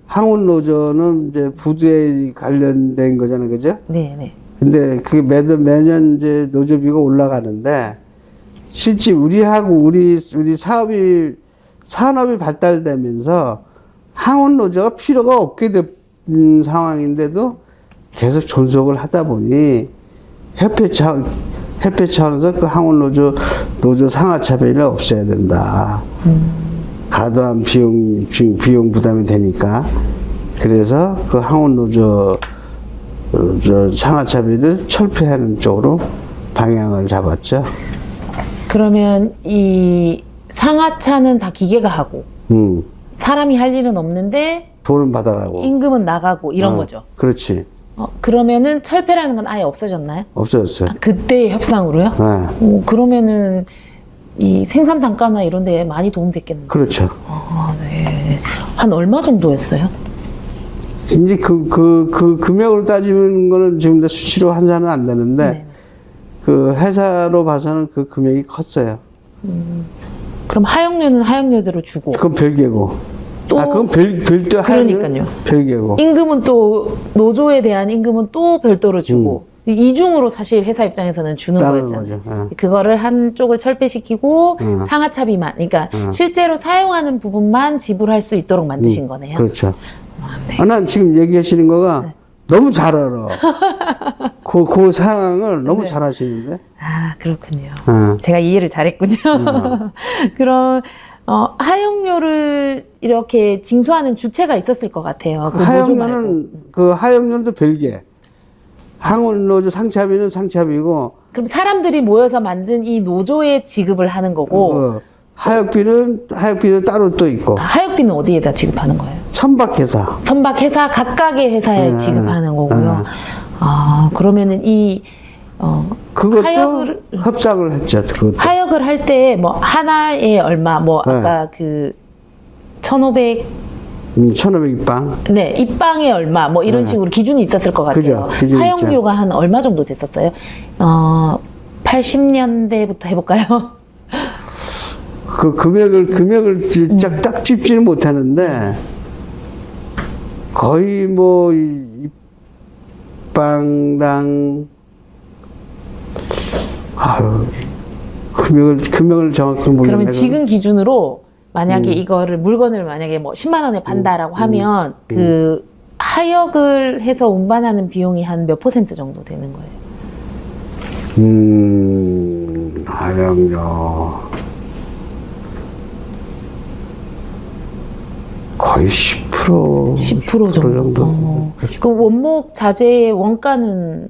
항운노조는 이제 부두에 관련된 거잖아요, 그죠? 네. 근데 그게 매년 이제 노조비가 올라가는데 실제 우리하고 우리 산업이 발달되면서 항운 노조가 필요가 없게 된 상황인데도 계속 존속을 하다 보니 협회 차원에서 그 항운 노조 상하차비를 없애야 된다. 과도한 비용 부담이 되니까. 그래서 그 항운 노조 상하차비를 철폐하는 쪽으로 방향을 잡았죠. 그러면 이 상하차는 다 기계가 하고 사람이 할 일은 없는데 돈은 받아가고 임금은 나가고 이런 거죠. 그렇지. 그러면은 철폐라는 건 아예 없어졌나요? 없어졌어요. 그때의 협상으로요? 네. 그러면은 이 생산 단가나 이런 데에 많이 도움됐겠네요. 그렇죠. 네. 한 얼마 정도였어요? 이제 그 금액으로 따지는 거는 지금 수치로 환산은 안 되는데, 네. 그 회사로 봐서는 그 금액이 컸어요. 그럼 하역료는 하역료대로 주고. 그건 별개고. 또 그건 별도 그러니까요. 별개고. 임금은 또 노조에 대한 임금은 또 별도로 주고 이중으로 사실 회사 입장에서는 주는 따는 거였잖아요. 거죠. 그거를 한쪽을 철폐시키고 상하차비만, 그러니까 실제로 사용하는 부분만 지불할 수 있도록 만드신 거네요. 그렇죠. 네. 난 지금 얘기하시는 거가 너무 잘 알아. 그 상황을 너무 네. 잘 하시는데? 아, 그렇군요. 어. 제가 이해를 잘했군요. 그럼 하역료를 이렇게 징수하는 주체가 있었을 것 같아요. 그 노조 말고. 하역료는, 그 하역료도 별개. 항원노조 상차비는 상차비고, 그럼 사람들이 모여서 만든 이 노조에 지급을 하는 거고 하역비는 따로 또 있고, 하역비는 어디에다 지급하는 거예요? 선박회사. 선박 회사 각각의 회사에 지급하는 거고요. 아, 그러면은 이 그것도 하역을 협상을 했죠. 그것도. 하역을 할 때 뭐 하나에 얼마 뭐 네. 아까 그 1,500 1,500입방. 네, 입방에 얼마 뭐 이런 네. 식으로 기준이 있었을 것 같아요. 그죠, 기준이 하역료가 한 얼마 정도 됐었어요? 80년대부터 해볼까요? 그 금액을 딱 짚지는 못하는데, 거의 뭐, 입방당, 아유, 금액을 정확히 모르겠네. 그러면 지금 기준으로 만약에 이거를 물건을 만약에 뭐 10만 원에 판다라고 하면 그 하역을 해서 운반하는 비용이 한 몇 % 정도 되는 거예요? 하역료. 거의 10%. 10% 정도. 그럼 원목 자재의 원가는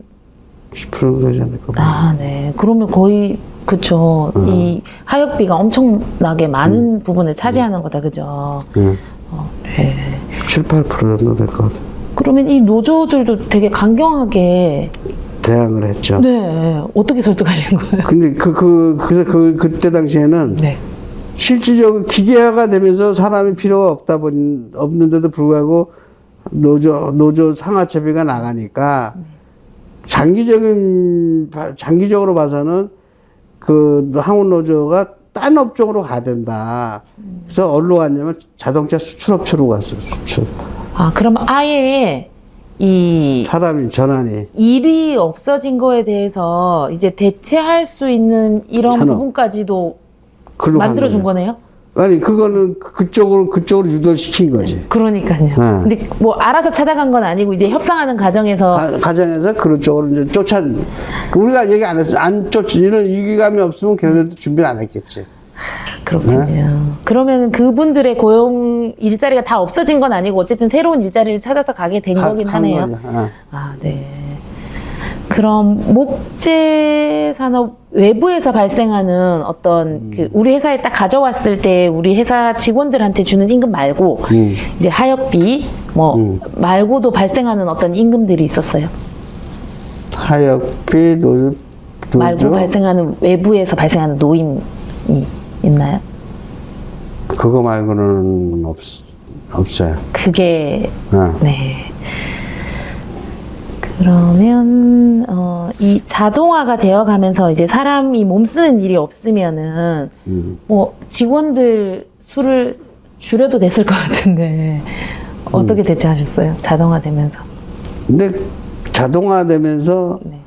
10% 되지 않을까 봐. 아, 네. 그러면 거의 그쵸. 이 하역비가 엄청나게 많은 부분을 차지하는 거다, 그죠? 네. 네. 7, 8% 정도 될 것 같아. 그러면 이 노조들도 되게 강경하게 대항을 했죠. 네 어떻게 설득하신 거예요? 근데 그래서 그때 당시에는 네. 실질적으로 기계화가 되면서 사람이 필요가 없는데도 불구하고 노조 상하차비가 나가니까 장기적으로 봐서는 그 항운노조가 딴 업종으로 가야 된다. 그래서 어디로 갔냐면 자동차 수출업체로 갔어요. 수출. 아, 그럼 아예 이 사람이 전환이. 일이 없어진 거에 대해서 이제 대체할 수 있는 이런 산업. 부분까지도 글로 간 만들어준 거죠. 거네요? 아니 그거는 그쪽으로 유도를 시킨 거지. 그러니까요. 네. 근데 뭐 알아서 찾아간 건 아니고 이제 협상하는 과정에서 가정에서 그런 쪽으로 이제 우리가 얘기 안 했어. 이런 위기감이 없으면 걔네들도 준비를 안 했겠지. 그렇군요. 그러면 그분들의 고용 일자리가 다 없어진 건 아니고 어쨌든 새로운 일자리를 찾아서 가게 된 거긴 하네요. 거죠. 어. 아, 네. 그럼 목재 산업 외부에서 발생하는 어떤 그 우리 회사에 딱 가져왔을 때 우리 회사 직원들한테 주는 임금 말고 이제 하역비 뭐 말고도 발생하는 어떤 임금들이 있었어요. 하역비 노조 말고 발생하는 외부에서 발생하는 노임이 있나요? 그거 말고는 없어요. 그게 어. 네. 그러면 이 자동화가 되어가면서 이제 사람이 몸 쓰는 일이 없으면은 뭐 직원들 수를 줄여도 됐을 것 같은데 어떻게 대처하셨어요? 자동화되면서? 근데 자동화되면서 네.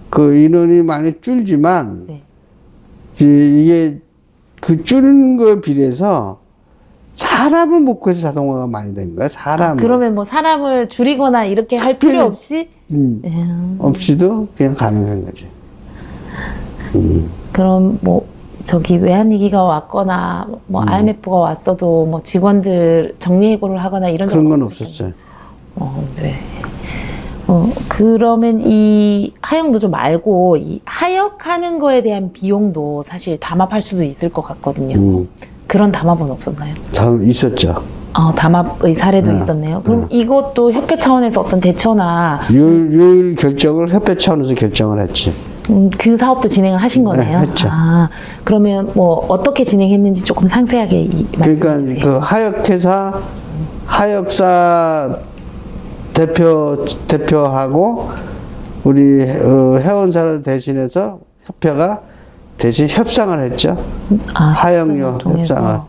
그 인원이 많이 줄지만 네. 이게 그 줄는 거에 비례해서 사람을 못 구해서 자동화가 많이 된 거야. 사람을. 그러면 뭐 사람을 줄이거나 이렇게 할 필요 없이 없이도 그냥 가능한 거지. 그럼 뭐 저기 외환위기가 왔거나 뭐 IMF가 왔어도 뭐 직원들 정리해고를 하거나 이런 그런 건 없었겠네요. 없었어요. 네. 그러면 이 하역 노조 말고 이 하역하는 거에 대한 비용도 사실 담합할 수도 있을 것 같거든요. 그런 담합은 없었나요? 있었죠. 담합의 사례도 있었네요. 그럼 이것도 협회 차원에서 어떤 대처나 요일 결정을 협회 차원에서 결정을 했지. 그 사업도 진행을 하신 거네요. 했죠. 아, 그러면 뭐 어떻게 진행했는지 조금 상세하게 말씀해 그러니까 주세요. 그 하역사 대표하고 우리 회원사를 대신해서 협회가 대신 협상을 했죠. 하역료 협상을.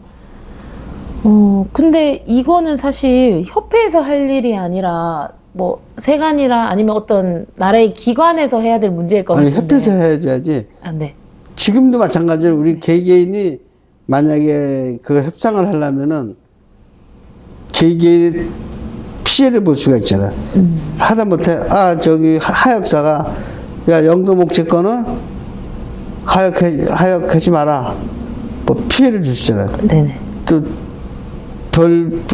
근데 이거는 사실 협회에서 할 일이 아니라 뭐 세관이라 아니면 어떤 나라의 기관에서 해야 될 문제일 것 아니, 같은데. 협회에서 해야지. 아, 네. 지금도 마찬가지로 우리 개개인이 만약에 그 협상을 하려면은 개개인 피해를 볼 수가 있잖아. 하다못해 저기 하역사가 야 영도 목재 거는 하역하지 마라. 뭐 피해를 주시잖아. 네네. 또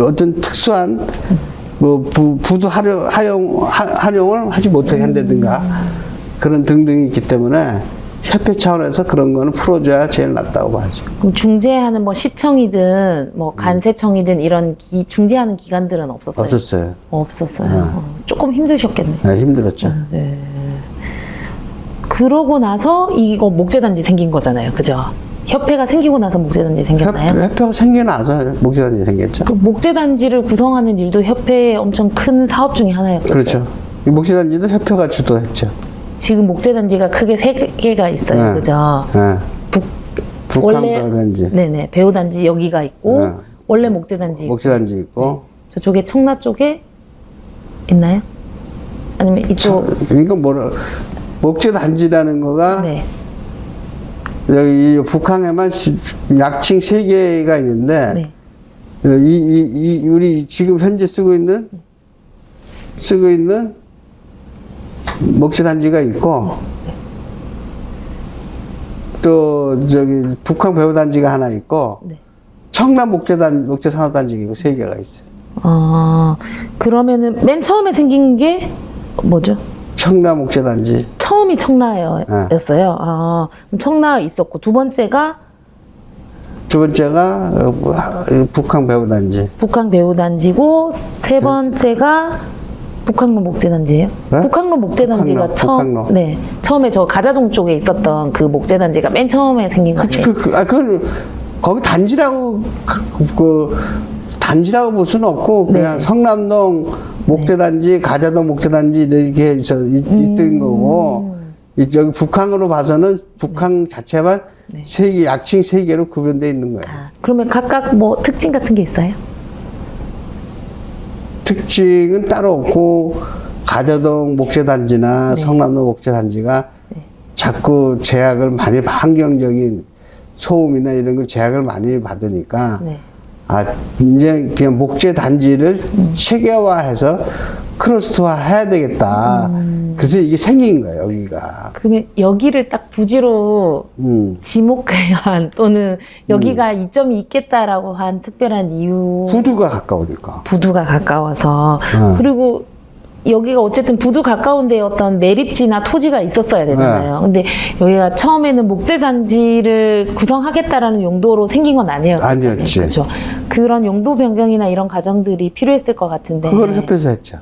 어떤 특수한 뭐 부도 활용을 하지 못하게 한다든가 그런 등등이 있기 때문에 협회 차원에서 그런 거는 풀어줘야 제일 낫다고 봐야죠. 그럼 중재하는 뭐 시청이든 뭐 간세청이든 이런 중재하는 기관들은 없었어요? 없었어요. 없었어요. 조금 힘드셨겠네. 네, 힘들었죠. 네. 그러고 나서 이거 목재단지 생긴 거잖아요, 그죠? 협회가 생기고 나서 목재단지 생겼나요? 협회가 생기고 나서 목재단지 생겼죠. 그 목재단지를 구성하는 일도 협회의 엄청 큰 사업 중에 하나였어요. 그렇죠. 이 목재단지도 협회가 주도했죠. 지금 목재단지가 크게 3개가 있어요, 네. 그죠? 네. 북한 원래- 배우단지. 네네, 배우단지 여기가 있고 네. 원래 목재단지 있고. 목재단지 있고. 저쪽에 청라 쪽에 있나요? 아니면 이쪽? 이거 뭐라 목재단지라는 거가 네. 여기 북한에만 약칭 3개가 있는데 네. 우리 지금 현재 쓰고 있는 목재단지가 있고 또 저기 북한 배우단지가 하나 있고 네. 청남 목재산업단지가 있고 3개가 있어요. 그러면은 맨 처음에 생긴 게 뭐죠? 청남 목재단지. 처음이 청라였어요. 그럼 청라 있었고 두 번째가 두 번째가 북한 배우단지. 북한 배우단지고 세 번째가 북항로 목재단지예요? 네? 북항로 목재단지가 북항로. 네, 처음에 저 가자동 쪽에 있었던 그 목재단지가 맨 처음에 생긴 거예요. 그건 거기 단지라고 단지라고 볼 수는 없고 그냥 네. 성남동 목재단지, 가자동 목재단지 이렇게 해서 있던 거고 여기 북한으로 봐서는 북한 자체만 네. 약칭 3개로 구별되어 있는 거예요. 그러면 각각 뭐 특징 같은 게 있어요? 특징은 따로 없고 가자동 목재단지나 네. 성남동 목재단지가 자꾸 제약을 많이 환경적인 소음이나 이런 걸 제약을 많이 받으니까 네. 이제 그냥 목재 단지를 체계화해서 클러스터화 해야 되겠다. 그래서 이게 생긴 거예요, 여기가. 그러면 여기를 딱 부지로 지목해야 한 또는 여기가 이점이 있겠다라고 한 특별한 이유. 부두가 가까우니까. 부두가 가까워서. 그리고 여기가 어쨌든 부두 가까운 데에 어떤 매립지나 토지가 있었어야 되잖아요. 근데 여기가 처음에는 목재단지를 구성하겠다라는 용도로 생긴 건 아니었어요. 아니었지. 그렇죠. 그런 용도 변경이나 이런 과정들이 필요했을 것 같은데. 그거를 협회에서 했죠.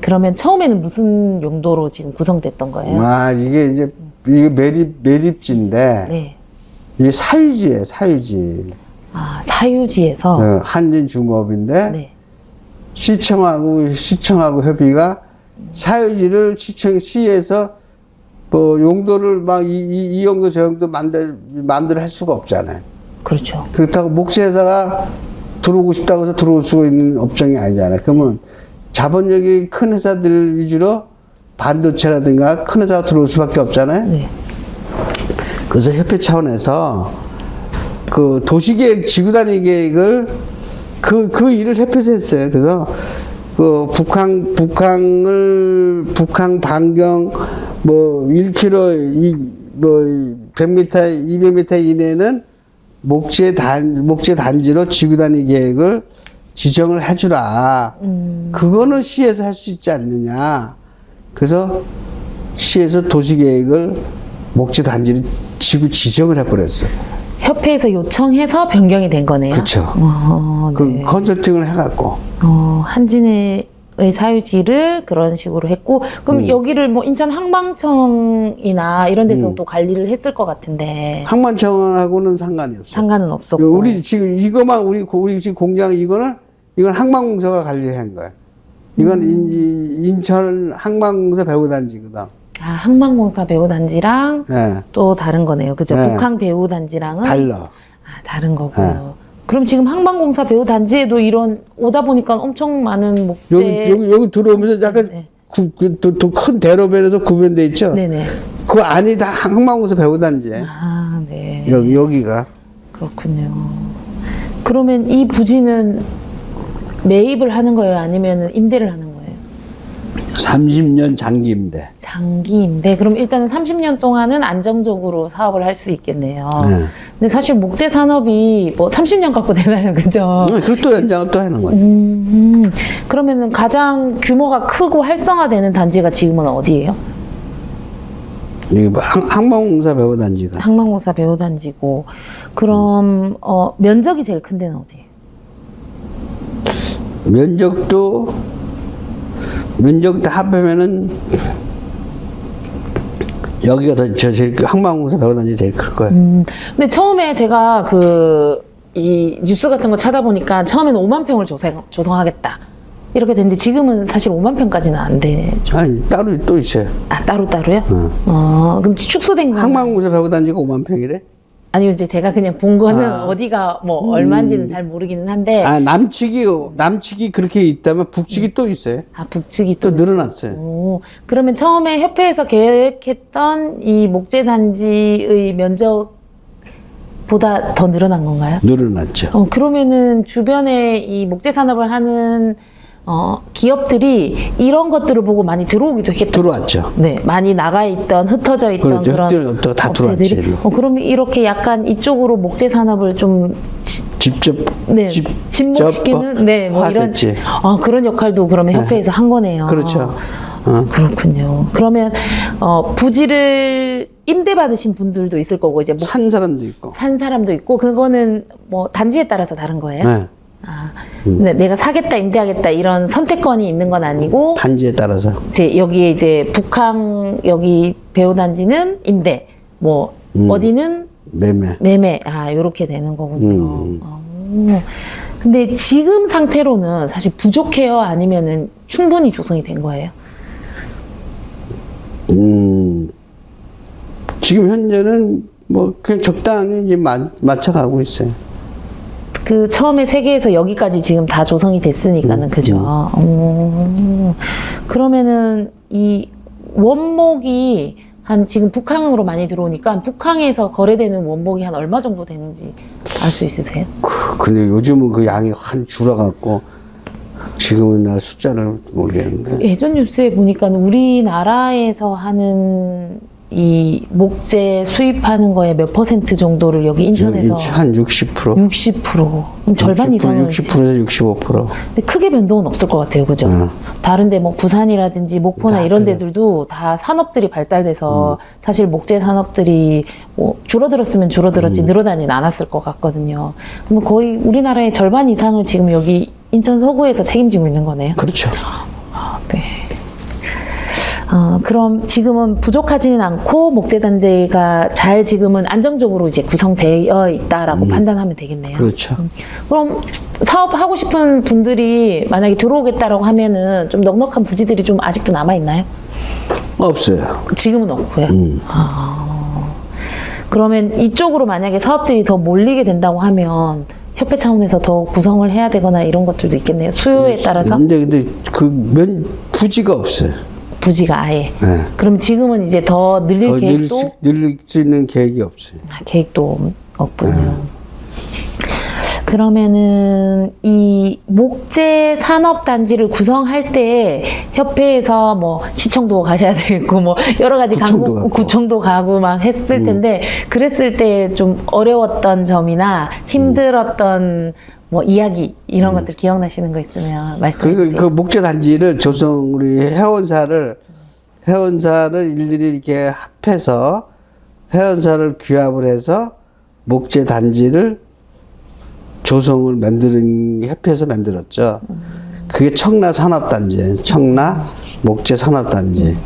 그러면 처음에는 무슨 용도로 지금 구성됐던 거예요? 이게 매립지인데, 네. 이게 사유지예요, 사유지. 사유지에서. 한진중업인데, 네. 시청하고 협의가 사유지를 시에서 뭐 용도를 막 이 용도 저 용도 마음대로 할 수가 없잖아요. 그렇죠. 그렇다고 목재회사가 들어오고 싶다고 해서 들어올 수 있는 업종이 아니잖아요. 그러면 자본력이 큰 회사들 위주로 반도체라든가 큰 회사가 들어올 수밖에 없잖아요. 네. 그래서 협회 차원에서 그 도시계획, 지구단위 계획을 그 일을 협회에서 했어요. 그래서 그 북한 반경 뭐 1km, 뭐 100m, 200m 이내는 목재 단지로 지구단위 계획을 지정을 해주라. 그거는 시에서 할 수 있지 않느냐. 그래서 시에서 도시계획을 목재 단지를 지정을 해버렸어요. 협회에서 요청해서 변경이 된 거네요. 그렇죠. 그 네. 컨설팅을 해갖고. 한진의 사유지를 그런 식으로 했고, 그럼 여기를 뭐 인천 항만청이나 이런 데서 또 관리를 했을 것 같은데. 항만청하고는 상관이 없어요. 상관은 없었고. 우리 지금 이거만 우리 지금 공장 이건 항만공사가 관리한 거예요. 이건 인천 항만공사 배후단지거든. 항만공사 배후단지랑 네. 또 다른 거네요. 그죠? 네. 북항 배후단지랑은 달라. 다른 거고. 네. 그럼 지금 항만공사 배후단지에도 이런 오다 보니까 엄청 많은 목재. 여기 들어오면서 약간 네. 큰 대로변에서 구분돼 있죠. 네네. 그 안이 다 항만공사 배후단지예요. 네. 여기가. 그렇군요. 그러면 이 부지는 매입을 하는 거예요? 아니면 임대를 하는 거예요? 30년 장기 임대. 장기 임대. 그럼 일단은 30년 동안은 안정적으로 사업을 할 수 있겠네요. 네. 근데 사실 목재 산업이 뭐 30년 갖고 되나요? 그죠? 그리고 또 연장을 또 하는 거죠. 그러면은 가장 규모가 크고 활성화되는 단지가 지금은 어디예요? 여기 항공사 배후단지가. 항만공사 배후단지고. 그럼 면적이 제일 큰 데는 어디예요? 면적도 합하면은 여기가 더 제일 항공사 배후단지 제일 클 거예요. 근데 처음에 제가 이 뉴스 같은 거 찾아보니까 처음에는 5만 평을 조성하겠다. 이렇게 됐는데 지금은 사실 5만 평까지는 안 돼. 아니, 따로 또 있어요. 아, 따로따로요? 그럼 축소된 거. 항공사 배후단지가 5만 평이래? 아니요, 이제 제가 그냥 본 거는 어디가 뭐 얼마인지는 잘 모르기는 한데. 아, 남측이 그렇게 있다면 북측이 또 있어요. 아, 북측이 또 늘어났어요. 오, 그러면 처음에 협회에서 계획했던 이 목재 단지의 면적보다 더 늘어난 건가요? 늘어났죠. 그러면은 주변에 이 목재 산업을 하는 기업들이 이런 것들을 보고 많이 들어오기도 했겠다. 들어왔죠. 네, 많이 나가 있던 흩어져 있던 그렇죠. 그런 다 들어왔지. 그러면 이렇게 약간 이쪽으로 목재 산업을 좀 직접 집목시키는 뭐 이런 그런 역할도 그러면 협회에서 한 거네요. 그렇죠. 그렇군요. 그러면 부지를 임대 받으신 분들도 있을 거고 이제 산 사람도 있고 산 사람도 있고 그거는 뭐 단지에 따라서 다른 거예요. 네. 근데 내가 사겠다, 임대하겠다 이런 선택권이 있는 건 아니고 단지에 따라서 여기에 이제 북항 여기 배후단지는 임대, 뭐 어디는 매매, 요렇게 되는 거군요. 근데 지금 상태로는 사실 부족해요, 아니면은 충분히 조성이 된 거예요? 지금 현재는 뭐 그냥 적당히 이제 맞춰가고 있어요. 그 처음에 세계에서 여기까지 지금 다 조성이 됐으니까는 그죠. 그러면은 이 원목이 한 지금 북항으로 많이 들어오니까 북항에서 거래되는 원목이 한 얼마 정도 되는지 알 수 있으세요? 근데 요즘은 그 양이 한 줄어갖고 지금은 나 숫자를 모르겠는데 예전 뉴스에 보니까 우리나라에서 하는 이 목재 수입하는 거에 몇 퍼센트 정도를 여기 인천에서 한 60%? 60%. 절반 이상은 60%에서 65%. 근데 크게 변동은 없을 것 같아요, 그죠? 다른데 뭐 부산이라든지 목포나 이런 데들도 다 산업들이 발달돼서 사실 목재 산업들이 뭐 줄어들었으면 줄어들었지 늘어나진 않았을 것 같거든요. 그럼 거의 우리나라의 절반 이상을 지금 여기 인천 서구에서 책임지고 있는 거네요. 그렇죠. 네. 그럼 지금은 부족하지는 않고 목재단지가 잘 지금은 안정적으로 이제 구성되어 있다라고 판단하면 되겠네요. 그렇죠. 그럼 사업하고 싶은 분들이 만약에 들어오겠다라고 하면은 좀 넉넉한 부지들이 좀 아직도 남아 있나요? 없어요. 지금은 없고요. 그러면 이쪽으로 만약에 사업들이 더 몰리게 된다고 하면 협회 차원에서 더 구성을 해야 되거나 이런 것들도 있겠네요. 수요에 따라서. 근데 부지가 없어요. 부지가 아예. 네. 그럼 지금은 이제 더 늘릴 계획도 늘릴 수 있는 계획이 없어요. 계획도 없군요. 그러면은 이 목재 산업 단지를 구성할 때 협회에서 뭐 시청도 가셔야 되겠고 뭐 여러 가지 구청도 가고 막 했을 텐데 그랬을 때 좀 어려웠던 점이나 힘들었던 뭐 이야기 이런 것들 기억나시는 거 있으면 말씀해 주세요. 그 목재 단지를 우리 회원사를 일일이 이렇게 합해서 회원사를 규합을 해서 목재 단지를 조성을 협회에서 만들었죠. 그게 청라 산업단지예요. 청라 목재 산업단지.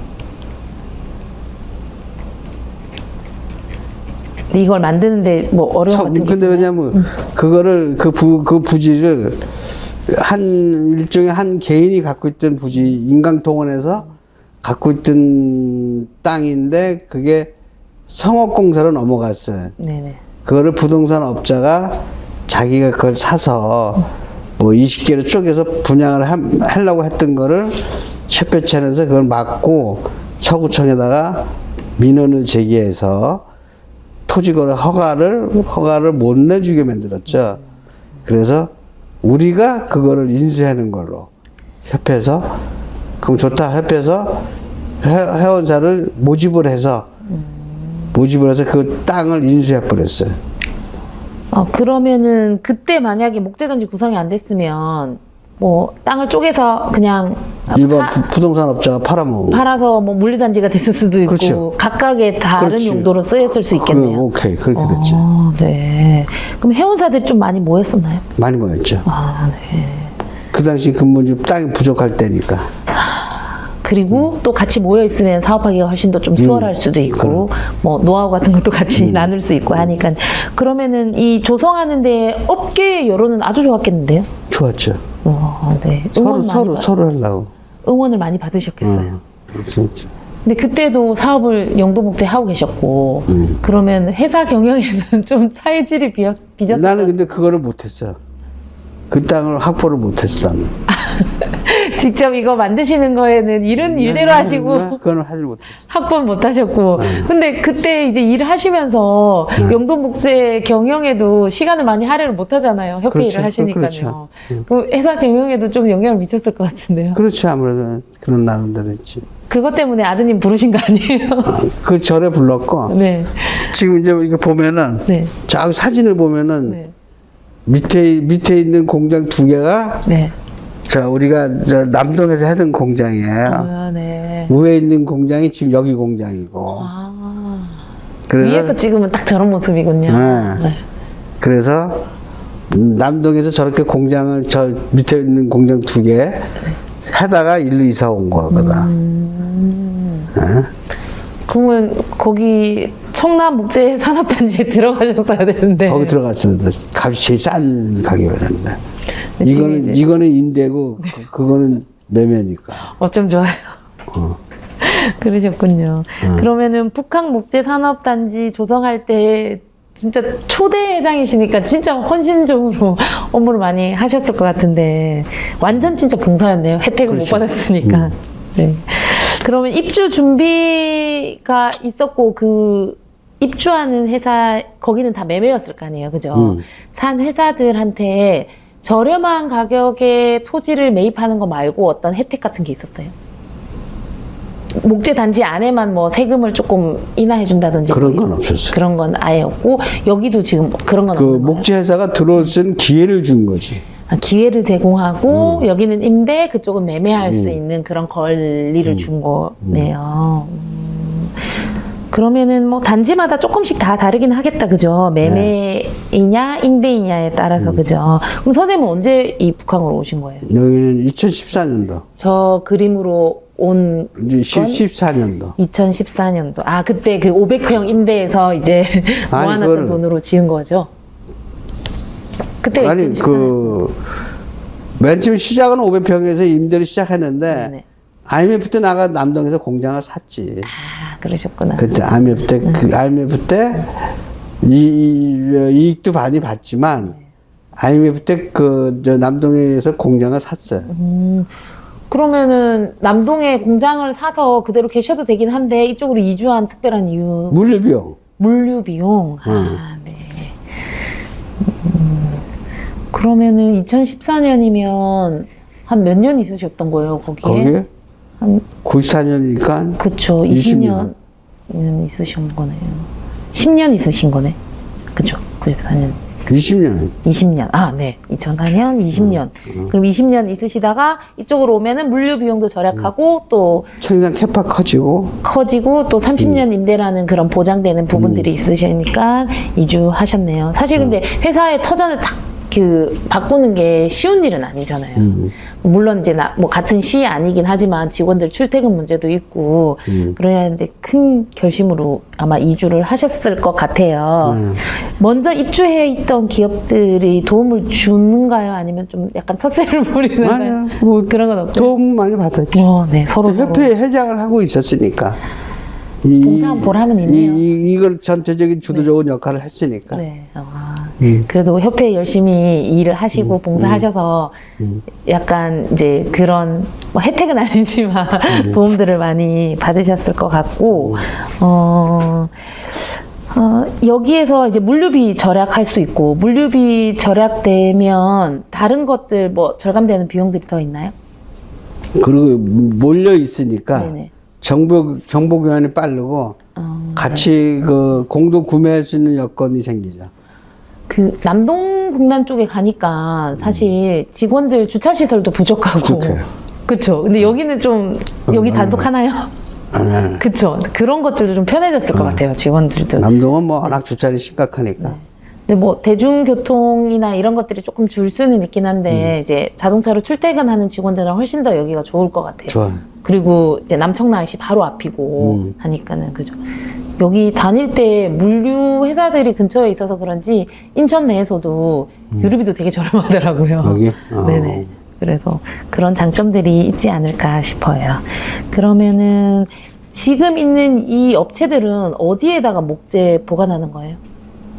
이걸 만드는데 뭐 어려운 같은 게 근데 왜냐면 그거를 그 부지를 일종의 한 개인이 갖고 있던 부지 인강동원해서 갖고 있던 땅인데 그게 성업공사로 넘어갔어요. 네네. 그거를 부동산 업자가 자기가 그걸 사서 뭐 20개를 쪼개서 분양을 하려고 했던 거를 협회차원에서 그걸 막고 서구청에다가 민원을 제기해서 토지거래 허가를 못 내주게 만들었죠. 그래서 우리가 그거를 인수하는 걸로 협회에서 그럼 좋다 협회에서 회원사를 모집을 해서 그 땅을 인수해 버렸어요. 그러면은 그때 만약에 목재단지 구성이 안 됐으면 뭐 땅을 쪼개서 그냥 일반 부동산 업자가 팔아서 뭐 물리단지가 됐을 수도 있고 그렇죠. 각각의 다른 그렇지. 용도로 쓰였을 수 있겠네요. 오케이 그렇게 됐지. 네. 그럼 회원사들이 좀 많이 모였었나요? 많이 모였죠. 네. 그 당시 근무지 땅이 부족할 때니까. 그리고 또 같이 모여 있으면 사업하기가 훨씬 더 좀 수월할 수도 있고 뭐 노하우 같은 것도 같이 나눌 수 있고 하니까 그러면은 이 조성하는데 업계 여론은 아주 좋았겠는데요? 좋았죠. 네. 서로 하려고. 응원을 많이 받으셨겠어요. 진짜. 근데 그때도 사업을 영도목재 하고 계셨고 그러면 회사 경영에는 좀 차이질이 빚었어요. 나는 근데 그거를 못했어. 그 땅을 확보를 못했어. 나는. 직접 이거 만드시는 거에는 일은 일대로 하시고 그건 하지 못했어. 학번 못 하셨고 근데 그때 이제 일을 하시면서 영도목재 경영에도 시간을 많이 할애를 못 하잖아요. 협회 그렇죠. 일을 하시니까요. 그렇죠. 그럼 회사 경영에도 좀 영향을 미쳤을 것 같은데요. 그렇지 아무래도 그런 나름대로 있지. 그것 때문에 아드님 부르신 거 아니에요? 그 전에 불렀고 네. 지금 이제 이거 보면은 네. 저 사진을 보면은 네. 밑에 있는 공장 두 개가 네. 우리가 남동에서 하던 공장이에요. 네. 위에 있는 공장이 지금 여기 공장이고. 그래서 위에서 찍으면 딱 저런 모습이군요. 네. 그래서 남동에서 저렇게 공장을 저 밑에 있는 공장 두 개 하다가 일로 이사 온 거거든. 네. 그러면 거기 청남 목재 산업단지에 들어가셨어야 되는데. 거기 들어갔었는데 값이 제일 싼 가격이었는데. 이거는 임대고 그거는 매매니까. 어쩜 좋아요. 그러셨군요. 그러면은 북한 목재 산업단지 조성할 때 진짜 초대 회장이시니까 진짜 헌신적으로 업무를 많이 하셨을 것 같은데 완전 진짜 봉사였네요. 혜택을 그렇죠. 못 받았으니까. 네. 그러면 입주 준비가 있었고 그 입주하는 회사 거기는 다 매매였을 거 아니에요, 그죠? 산 회사들한테 저렴한 가격에 토지를 매입하는 거 말고 어떤 혜택 같은 게 있었어요? 목재 단지 안에만 뭐 세금을 조금 인하해 준다든지 그런 건 없었어요. 그런 건 아예 없고 여기도 지금 그런 건 그 없는 거예요? 목재 회사가 들어올 수 있는 기회를 준 거지. 기회를 제공하고 여기는 임대 그쪽은 매매할 수 있는 그런 권리를 준 거네요. 그러면은 뭐 단지마다 조금씩 다 다르긴 하겠다, 그죠? 매매이냐 임대이냐에 따라서 그죠? 그럼 선생님은 언제 이 북한으로 오신 거예요? 여기는 2014년도. 저 그림으로 온 이제 14년도. 2014년도. 아, 그때 그 500평 임대에서 이제 모아놨던 돈으로 지은 거죠? 그때가 아니 2014년. 맨 처음 시작은 500평에서 임대를 시작했는데 네. IMF 때 나가 남동에서 공장을 샀지. 아, 그러셨구나. 그때 IMF 때 이익도 많이 받지만 IMF 때 저 남동에서 공장을 샀어요. 그러면은 남동에 공장을 사서 그대로 계셔도 되긴 한데 이쪽으로 이주한 특별한 이유? 물류비용. 물류 비용. 아, 네. 그러면은 2014년이면 한 몇 년 있으셨던 거예요, 거기에? 거기에? 한 94년이니까. 그쵸, 20년 있으신 거네요. 10년 있으신 거네. 그쵸, 94년. 20년. 20년. 아, 네. 2004년, 20년. 그럼 20년 있으시다가 이쪽으로 오면은 물류 비용도 절약하고 또 생산 캐파 커지고. 또 30년 임대라는 그런 보장되는 부분들이 있으시니까 이주하셨네요. 사실 근데 회사의 터전을 딱 바꾸는 게 쉬운 일은 아니잖아요. 물론 이제 뭐 같은 시 아니긴 하지만 직원들 출퇴근 문제도 있고 그래야 하는데 큰 결심으로 아마 이주를 하셨을 것 같아요. 먼저 입주해 있던 기업들이 도움을 주는가요? 아니면 좀 약간 텃세를 부리는가요? 아니요. 뭐 그런 건 없어요. 도움 많이 받았지. 네, 서로 협회 회장을 하고 있었으니까. 봉사한 보람은 있네요. 이걸 전체적인 주도적인 역할을 했으니까. 네. 그래도 협회에 열심히 일을 하시고 봉사하셔서 약간 이제 그런 뭐 혜택은 아니지만 도움들을 많이 받으셨을 것 같고 여기에서 이제 물류비 절약할 수 있고, 물류비 절약되면 다른 것들 뭐 절감되는 비용들이 더 있나요? 그리고 몰려 있으니까 네네. 정보 교환이 빠르고 같이 그 공동 구매할 수 있는 여건이 생기죠. 그 남동공단 쪽에 가니까 사실 직원들 주차 시설도 부족하고. 부족해요. 그쵸. 근데 여기는 좀, 여기 단속하나요? 네. 그쵸. 그런 것들도 좀 편해졌을 것 같아요, 직원들도. 남동은 뭐 워낙 주차이 심각하니까. 근데 뭐 대중교통이나 이런 것들이 조금 줄 수는 있긴 한데, 이제 자동차로 출퇴근하는 직원들은 훨씬 더 여기가 좋을 것 같아요. 좋아요. 그리고 이제 남청라시 바로 앞이고 하니까는, 그죠. 여기 다닐 때 물류 회사들이 근처에 있어서 그런지 인천 내에서도 유류비도 되게 저렴하더라고요. 여기? 네네. 그래서 그런 장점들이 있지 않을까 싶어요. 그러면은 지금 있는 이 업체들은 어디에다가 목재 보관하는 거예요?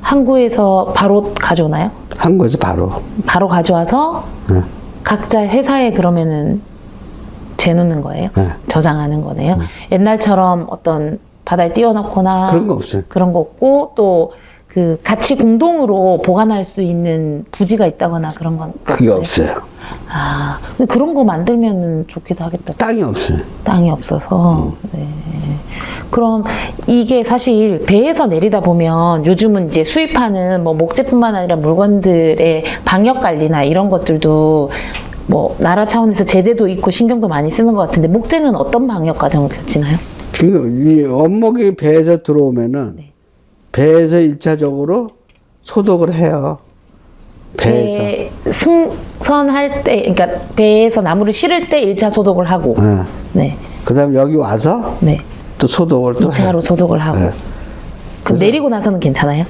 항구에서 바로 가져오나요? 한국에서 바로. 바로 가져와서 네. 각자 회사에 그러면은 재놓는 거예요? 네. 저장하는 거네요? 옛날처럼 어떤 바다에 띄워놓거나 그런 거 없어요. 그런 거 없고, 또 그 같이 공동으로 보관할 수 있는 부지가 있다거나 그런 건 그게 없어요. 아, 근데 그런 거 만들면은 좋기도 하겠다. 땅이 없어요. 땅이 없어서. 네. 그럼 이게 사실 배에서 내리다 보면 요즘은 이제 수입하는 뭐 목재뿐만 아니라 물건들의 방역 관리나 이런 것들도 뭐 나라 차원에서 제재도 있고 신경도 많이 쓰는 것 같은데, 목재는 어떤 방역 과정을 거치나요? 이 원목이 배에서 들어오면은 네. 배에서 1차적으로 소독을 해요. 배에서. 배 승선할 때, 그러니까 배에서 나무를 실을 때 1차 소독을 하고, 네, 그 다음에 여기 와서 네, 또 소독을 또 2차로 해요. 소독을 하고. 네. 그럼 내리고 나서는 괜찮아요?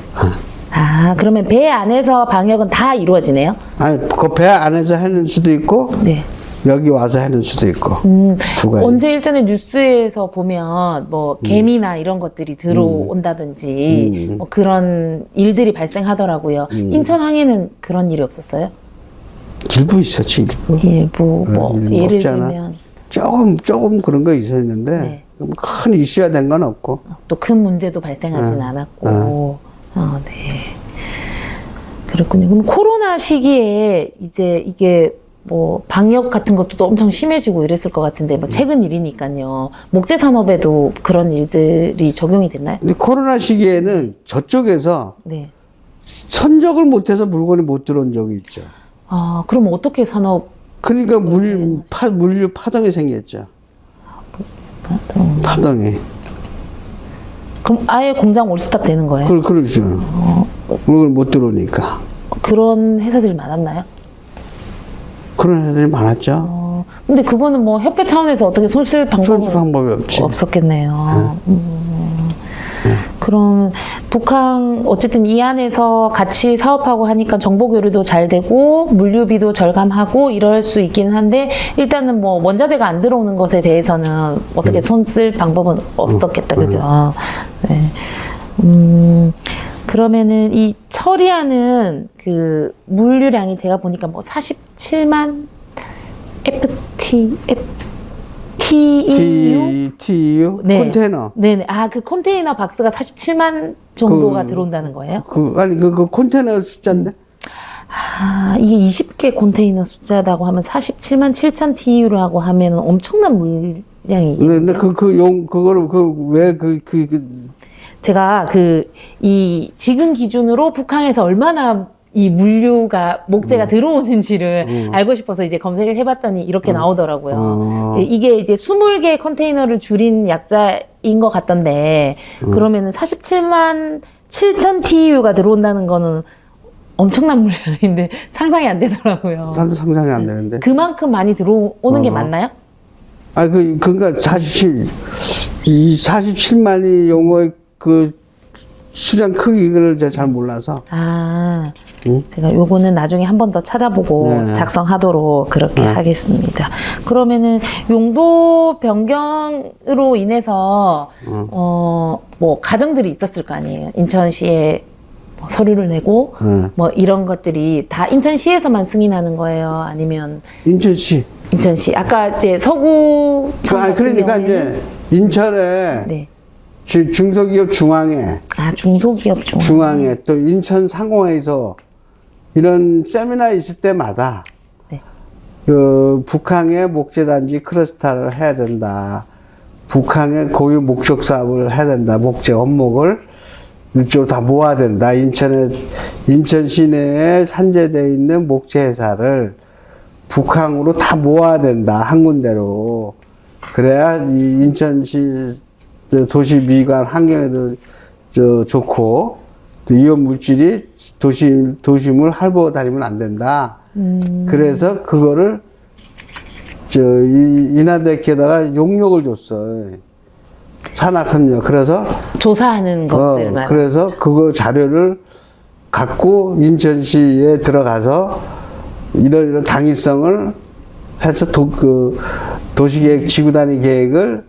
아, 그러면 배 안에서 방역은 다 이루어지네요? 아니, 그 배 안에서 하는 수도 있고, 네. 여기 와서 하는 수도 있고. 두 가지. 언제 일전에 뉴스에서 보면 뭐 개미나 이런 것들이 들어온다든지 뭐 그런 일들이 발생하더라고요. 인천항에는 그런 일이 없었어요? 일부 있었지, 일부. 일부 뭐 일부 예를 없지 않아? 들면 조금 그런 거 있었는데, 네. 큰 이슈가 된 건 없고. 또 큰 문제도 발생하진 않았고. 네. 그렇군요. 그럼 코로나 시기에 이제 이게 뭐 방역 같은 것도 또 엄청 심해지고 이랬을 것 같은데, 뭐 최근 일이니까요. 목재 산업에도 그런 일들이 적용이 됐나요? 근데 코로나 시기에는 저쪽에서 네. 선적을 못해서 물건이 못 들어온 적이 있죠. 아, 그럼 어떻게 산업? 그러니까 물류 파동이 생겼죠. 파동이. 그럼 아예 공장 올스탑 되는 거예요? 그렇죠. 물건 못 들어오니까. 그런 회사들이 많았나요? 그런 애들이 많았죠. 근데 그거는 뭐 협회 차원에서 어떻게 손쓸 손쓸 방법이 없지. 없었겠네요. 그럼 북한 어쨌든 이 안에서 같이 사업하고 하니까 정보 교류도 잘 되고 물류비도 절감하고 이럴 수 있긴 한데, 일단은 뭐 원자재가 안 들어오는 것에 대해서는 어떻게 손쓸 방법은 없었겠다, 그죠? 네. 그러면은 이 처리하는 그 물류량이 제가 보니까 뭐 47만 TEU? 네. 컨테이너. 네네. 아, 그 컨테이너 박스가 47만 정도가 들어온다는 거예요? 그 컨테이너 숫자인데? 아, 이게 20개 컨테이너 숫자라고 하면 47만 7천 TEU라고 하면 엄청난 물량이. 근데 그거를, 제가 이 지금 기준으로 북한에서 얼마나 이 물류가 목재가 들어오는지를 알고 싶어서 이제 검색을 해봤더니 이렇게 나오더라고요. 이게 이제 20개 컨테이너를 줄인 약자인 것 같던데, 그러면은 47만 7천 TEU가 들어온다는 거는 엄청난 물량인데 상상이 안 되더라고요. 나도 상상이 안 되는데. 그만큼 많이 들어오는 게 맞나요? 아, 그러니까 47만이 용어의 그 수량 크기를 제가 잘 몰라서. 아, 제가 요거는 나중에 한 번 더 찾아보고 네. 작성하도록 그렇게 하겠습니다. 그러면은 용도 변경으로 인해서 뭐 가정들이 있었을 거 아니에요. 인천시에 뭐 서류를 내고 뭐 이런 것들이 다 인천시에서만 승인하는 거예요? 아니면 인천시. 인천시. 아까 이제 서구청 같은 그러니까 경우에는 이제 인천에 네. 중소기업 중앙회, 아, 중소기업 중앙회, 또 인천 상공회에서 이런 세미나 있을 때마다 네. 그 북항의 목재단지 클러스터를 해야 된다. 북한의 고유 목적 사업을 해야 된다. 목재 원목을 이쪽으로 다 모아야 된다. 인천 시내에 산재되어 있는 목재 회사를 북항으로 다 모아야 된다. 한 군데로. 그래야 이 인천시 도시 미관 환경에도 좋고, 또 위험 물질이 도심을 핥고 다니면 안 된다. 그래서 그거를 인하대에다가 용역을 줬어. 산학협력. 그래서 조사하는 것들만. 그래서 그거 자료를 갖고 인천시에 들어가서 이런 당위성을 해서 도시계획 지구단위 계획을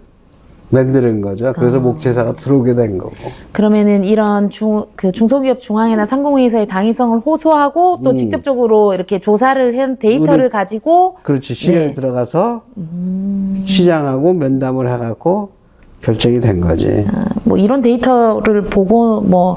만드는 거죠. 그래서 목재사가 들어오게 된 거고. 그러면은 이런 중소기업 중앙회나 상공회의서의 당위성을 호소하고 또 직접적으로 이렇게 조사를 한 데이터를 가지고 그렇지. 시계에 네. 들어가서 시장하고 면담을 해갖고 결정이 된 거지. 아, 뭐 이런 데이터를 보고 뭐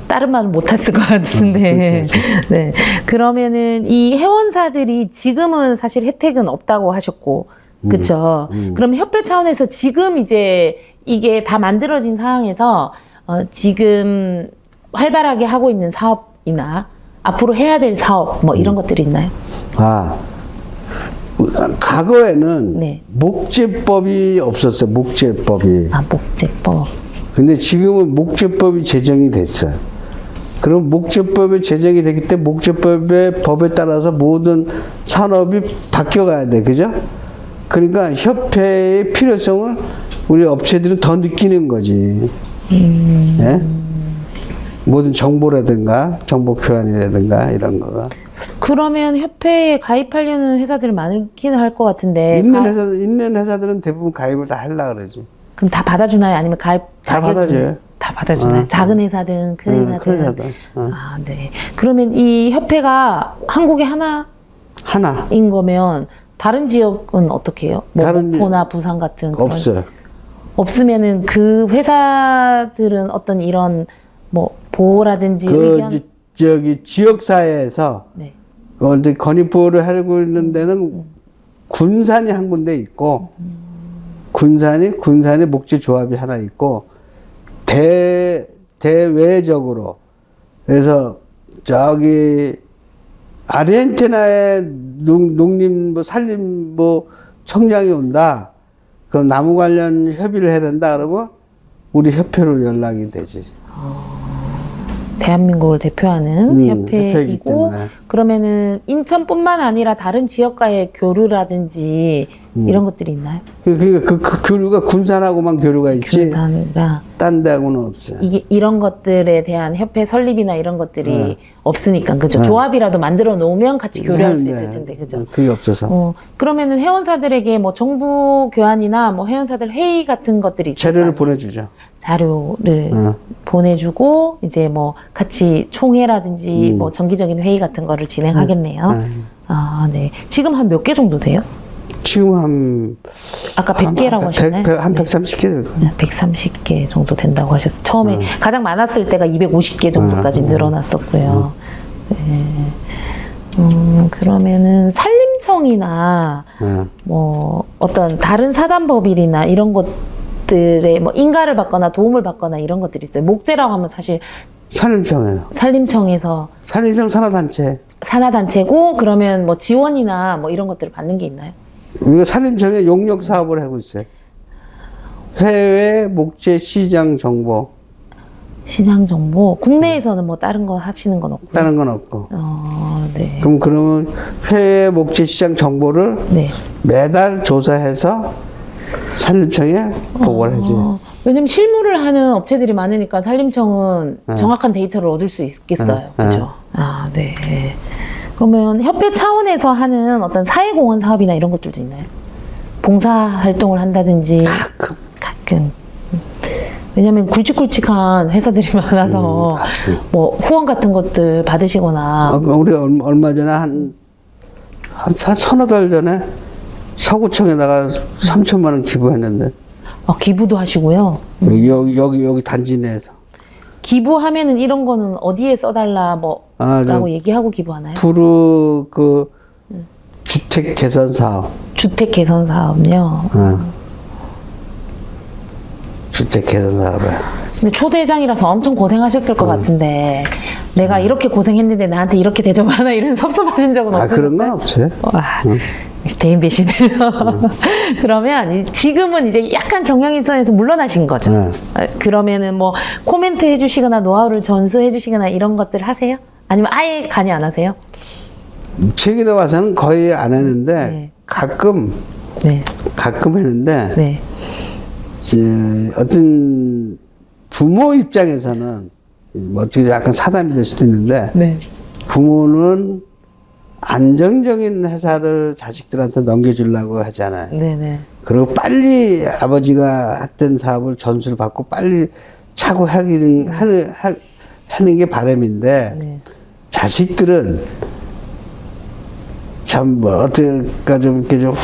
다른 말은 못했을 것 같은데. 네. 그러면은 이 회원사들이 지금은 사실 혜택은 없다고 하셨고, 그쵸? 그럼 협회 차원에서 지금 이제 이게 다 만들어진 상황에서 지금 활발하게 하고 있는 사업이나 앞으로 해야 될 사업 뭐 이런 것들이 있나요? 과거에는 네. 목재법이 없었어요. 목재법이. 아, 목재법. 근데 지금은 목재법이 제정이 됐어요. 그럼 목재법이 제정이 됐기 때문에 목재법의 법에 따라서 모든 산업이 바뀌어가야 돼. 그죠? 그러니까 협회의 필요성을 우리 업체들은 더 느끼는 거지. 예? 모든 정보라든가 정보 교환이라든가 이런 거가 그러면 협회에 가입하려는 회사들이 많기는 할 것 같은데. 있는 회사들은 대부분 가입을 다 하려고 그러지. 그럼 다 받아주나요? 아니면 가입 다 받아줘요. 다 받아주나요? 작은 회사든 큰 회사든. 큰 회사든. 아, 네. 그러면 이 협회가 한국에 하나인 거면 다른 지역은 어떻게 해요? 뭐 다른 목포나 부산 같은 그런. 없어요. 없으면은 그 회사들은 어떤 이런 뭐 보호라든지 의견. 저기 지역사회에서 네. 어디 건립보호를 하고 있는 데는 군산이 한 군데 있고, 군산이 목재 조합이 하나 있고, 대외적으로 그래서 저기 아르헨티나에 농林뭐 산림 뭐 청장이 온다. 그럼 나무 관련 협의를 해야 된다 그러면 우리 협회로 연락이 되지. 대한민국을 대표하는 협회이기 협회이고, 때문에. 그러면은 인천뿐만 아니라 다른 지역과의 교류라든지 이런 것들이 있나요? 그 교류가 군산하고만 교류가 있지. 교류가 딴 데하고는 없어요. 이게 이런 것들에 대한 협회 설립이나 이런 것들이 없으니까, 그죠? 조합이라도 만들어 놓으면 같이 교류할 수 있을 텐데, 그죠? 그게 없어서. 그러면은 회원사들에게 뭐 정부 교환이나 뭐 회원사들 회의 같은 것들이 있어요. 자료를 보내주죠. 자료를 보내주고 이제 뭐 같이 총회라든지 뭐 정기적인 회의 같은 거를 진행하겠네요. 아, 네. 지금 한 몇 개 정도 돼요? 지금 아까 100개라고 하셨나요? 한 네. 130개 될 거예요. 130개 정도 된다고 하셨어요. 처음에 가장 많았을 때가 250개 정도까지 늘어났었고요. 네. 그러면은 산림청이나 뭐 어떤 다른 사단법인이나 이런 것들에 뭐 인가를 받거나 도움을 받거나 이런 것들이 있어요. 목재라고 하면 사실 산림청에서 산림청 산하단체고, 그러면 뭐 지원이나 뭐 이런 것들을 받는 게 있나요? 우리가 산림청에 용역 사업을 하고 있어요. 해외 목재 시장 정보. 시장 정보. 국내에서는 뭐 다른 거 하시는 건 없고. 다른 건 없고. 네. 그러면 해외 목재 시장 정보를 네. 매달 조사해서 산림청에 보고를 하지. 왜냐면 실무를 하는 업체들이 많으니까 산림청은 정확한 데이터를 얻을 수 있겠어요. 그렇죠? 아, 네. 그러면 협회 차원에서 하는 어떤 사회공헌 사업이나 이런 것들도 있나요? 봉사 활동을 한다든지. 가끔. 왜냐면 굵직굵직한 회사들이 많아서 뭐 후원 같은 것들 받으시거나. 우리 얼마 전에 한 서너 달 전에 서구청에다가 3천만 원 기부했는데. 기부도 하시고요. 여기 단지 내에서. 기부하면은 이런 거는 어디에 써달라 뭐라고 얘기하고 기부하나요? 푸르 주택 개선 사업. 주택 개선 사업요. 주택 개선 사업에. 근데 초대장이라서 엄청 고생하셨을 것 같은데 내가 이렇게 고생했는데 나한테 이렇게 대접하나 이런 섭섭하신 적은 없으셨어요? 그런 건 없어요. 대인 배시네요. 그러면 지금은 이제 약간 경영일선에서 물러나신 거죠. 그러면은 뭐 코멘트 해주시거나 노하우를 전수해주시거나 이런 것들 하세요? 아니면 아예 관여 안 하세요? 최근에 와서는 거의 안 했는데 가끔 했는데 어떤 부모 입장에서는 뭐 어떻게 약간 사담이 될 수도 있는데 부모는 안정적인 회사를 자식들한테 넘겨주려고 하잖아요. 그리고 빨리 아버지가 했던 사업을 전수를 받고 빨리 차고 하는 게 바람인데 자식들은 참 뭐 어떨까 좀 이렇게 좀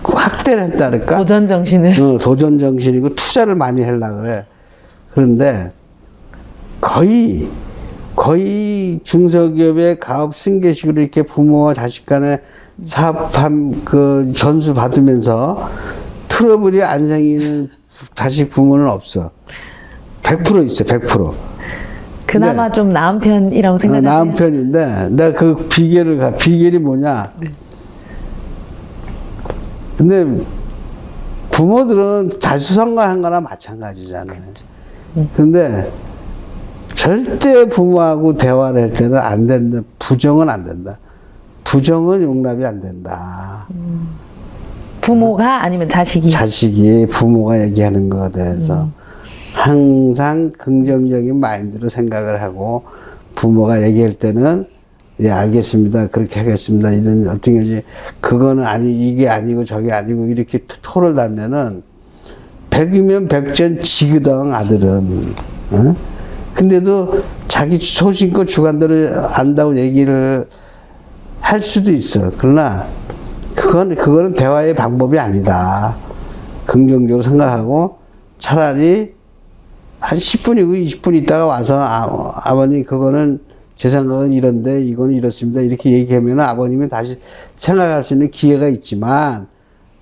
확대를 했다 그럴까? 도전 정신을. 도전 정신이고 투자를 많이 하려고 그래. 그런데 거의 중소기업의 가업 승계식으로 이렇게 부모와 자식 간에 사업함 전수 받으면서 트러블이 안 생기는 자식 부모는 없어. 100% 있어, 100%. 그나마 좀 나은 편이라고 생각하세요? 나은 편인데, 내가 그 비결이 뭐냐? 근데 부모들은 자수성가한 거나 마찬가지잖아요. 근데 절대 부모하고 대화를 할 때는 안 된다. 부정은 안 된다. 부정은 용납이 안 된다. 부모가 아니면 자식이? 자식이 부모가 얘기하는 것에 대해서 항상 긍정적인 마인드로 생각을 하고 부모가 얘기할 때는 예, 알겠습니다. 그렇게 하겠습니다. 이런 어떤 거지. 그거는 이게 아니고 저게 아니고 이렇게 토를 달면은 100이면 100전 지그덩 아들은. 근데도 자기 소신껏 주관대로 안다고 얘기를 할 수도 있어. 그러나 그거는 대화의 방법이 아니다. 긍정적으로 생각하고 차라리 한 10분이고 20분 있다가 와서 아버님 그거는 제 생각은 이런데 이거는 이렇습니다. 이렇게 얘기하면 아버님이 다시 생각할 수 있는 기회가 있지만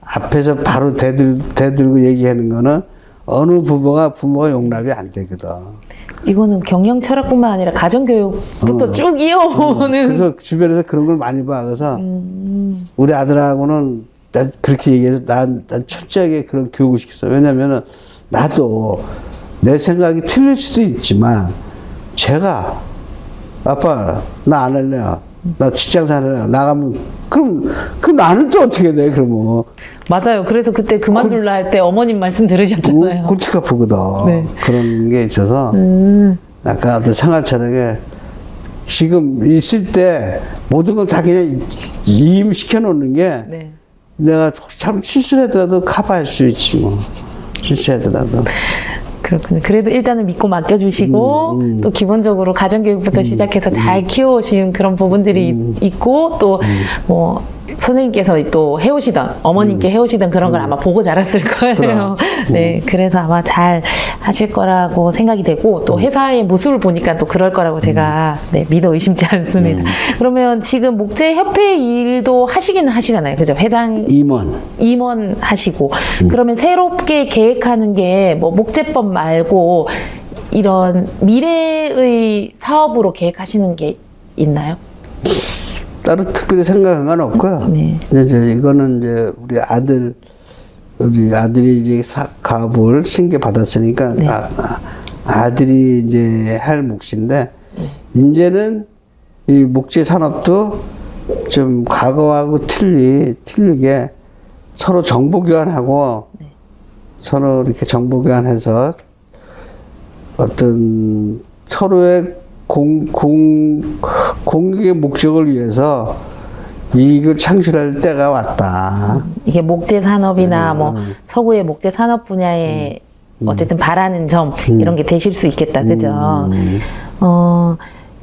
앞에서 바로 대들고 얘기하는 거는 어느 부모가 용납이 안 되거든. 이거는 경영 철학뿐만 아니라 가정교육부터 쭉 이어오는. 그래서 주변에서 그런 걸 많이 봐. 그래서 우리 아들하고는 난 그렇게 얘기해서 난 철저하게 그런 교육을 시켰어. 왜냐면은 나도 내 생각이 틀릴 수도 있지만 제가 아빠 나 안 할래요. 나 직장 살래요. 나가면 그럼 나는 또 어떻게 돼? 그러면 맞아요. 그래서 그때 그만둘라 할 때 어머님 말씀 들으셨잖아요. 골치가 아프거든. 그런 게 있어서 약간 어떤 생활 철학에 지금 있을 때 모든 걸 다 그냥 이임시켜 놓는 게 내가 참 실수하더라도 커버할 수 있지 뭐. 실수하더라도. 그렇군요. 그래도 일단은 믿고 맡겨주시고 또 기본적으로 가정교육부터 시작해서 잘 키워오신 그런 부분들이 있고 또 뭐 선생님께서 또 해오시던 어머님께 해오시던 그런 걸 아마 보고 자랐을 거예요. 네, 그래서 아마 잘 하실 거라고 생각이 되고 또 회사의 모습을 보니까 또 그럴 거라고 제가 믿어 의심치 않습니다. 그러면 지금 목재협회 일도 하시기는 하시잖아요. 그죠? 회장 임원 하시고 그러면 새롭게 계획하는 게 뭐 목재법 말고 이런 미래의 사업으로 계획하시는 게 있나요? 따로 특별히 생각한 건 없고요. 이제 이거는 이제 우리 아들이 이제 가업을 신게 받았으니까 아들이 이제 할 몫인데 이제는 이 목재 산업도 좀 과거하고 틀리게 서로 정보 교환하고 서로 이렇게 정보 교환해서 어떤 서로의 공익의 목적을 위해서 이익을 창출할 때가 왔다. 이게 목재 산업이나 뭐 서구의 목재 산업 분야에 어쨌든 바라는 점 이런 게 되실 수 있겠다. 그죠?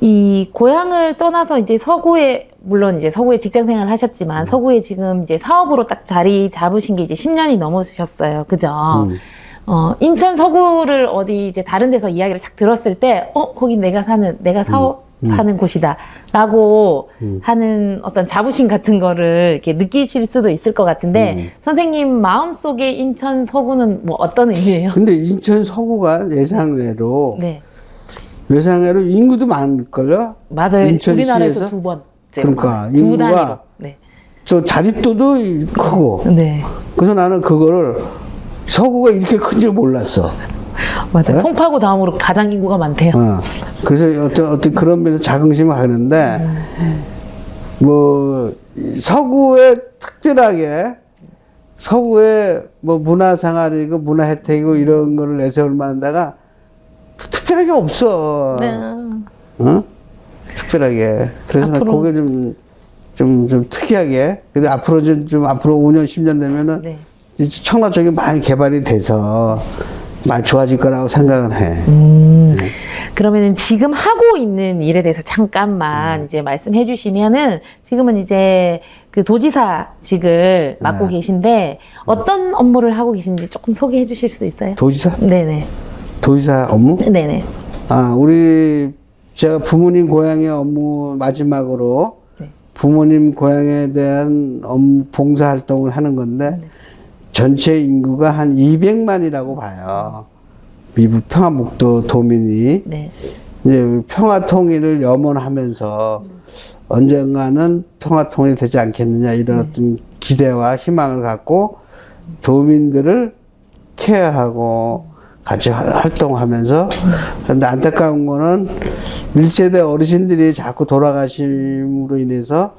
이 고향을 떠나서 이제 서구에 물론 이제 서구에 직장 생활을 하셨지만 서구에 지금 이제 사업으로 딱 자리 잡으신 게 이제 10년이 넘으셨어요. 그죠? 인천 서구를 어디 이제 다른 데서 이야기를 딱 들었을 때, 거기 내가 사업하는 곳이다. 라고 하는 어떤 자부심 같은 거를 이렇게 느끼실 수도 있을 것 같은데, 선생님 마음속에 인천 서구는 뭐 어떤 의미예요? 근데 인천 서구가 예상외로, 네. 예상외로 인구도 많을걸요? 맞아요. 인천시에서? 우리나라에서 두 번째. 그러니까 두 인구가 단위로. 네. 저 자릿도도 크고. 네. 그래서 나는 그거를 서구가 이렇게 큰 줄 몰랐어. 맞아요. 네? 송파구 다음으로 가장 인구가 많대요. 그래서 어떤 그런 면에서 자긍심을 하는데, 뭐, 서구에 특별하게, 서구에 뭐 문화생활이고 문화 혜택이고 이런 거를 내세울 만한 데가 특별하게 없어. 네. 특별하게. 그래서 나 앞으로- 그게 좀 특이하게. 근데 앞으로 앞으로 5년, 10년 되면은 네. 이제 청라 쪽이 많이 개발이 돼서 많이 좋아질 거라고 생각을 해. 그러면은 지금 하고 있는 일에 대해서 잠깐만 이제 말씀해 주시면은 지금은 이제 그 도지사직을 맡고 네. 계신데 어떤 업무를 하고 계신지 조금 소개해 주실 수 있어요? 도지사? 네네. 도지사 업무? 네네. 제가 부모님 고향의 업무 마지막으로 네. 부모님 고향에 대한 봉사활동을 하는 건데 전체 인구가 한 200만이라고 봐요. 미국 평화북도 도민이 네. 이제 평화 통일을 염원하면서 언젠가는 평화 통일이 되지 않겠느냐 이런 어떤 기대와 희망을 갖고 도민들을 케어하고 같이 활동하면서 그런데 안타까운 거는 1세대 어르신들이 자꾸 돌아가심으로 인해서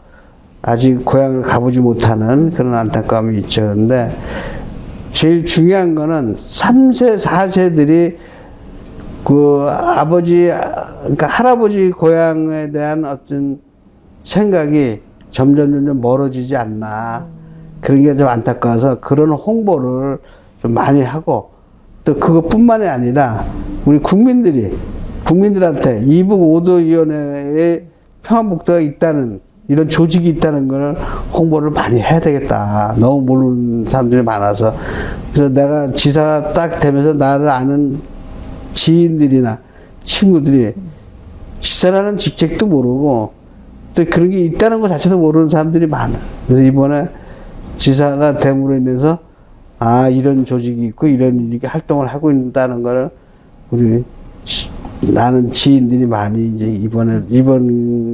아직 고향을 가보지 못하는 그런 안타까움이 있죠. 그런데 제일 중요한 거는 3세, 4세들이 그 그러니까 할아버지 고향에 대한 어떤 생각이 점점 멀어지지 않나. 그런 게 좀 안타까워서 그런 홍보를 좀 많이 하고 또 그것뿐만이 아니라 우리 국민들한테 이북 5도 위원회에 평안북도가 있다는 이런 조직이 있다는 걸 홍보를 많이 해야 되겠다. 너무 모르는 사람들이 많아서. 그래서 내가 지사가 딱 되면서 나를 아는 지인들이나 친구들이 지사라는 직책도 모르고 또 그런 게 있다는 것 자체도 모르는 사람들이 많아. 그래서 이번에 지사가 됨으로 인해서 이런 조직이 있고 이런 이렇게 활동을 하고 있다는 거를 나는 지인들이 많이 이제 이번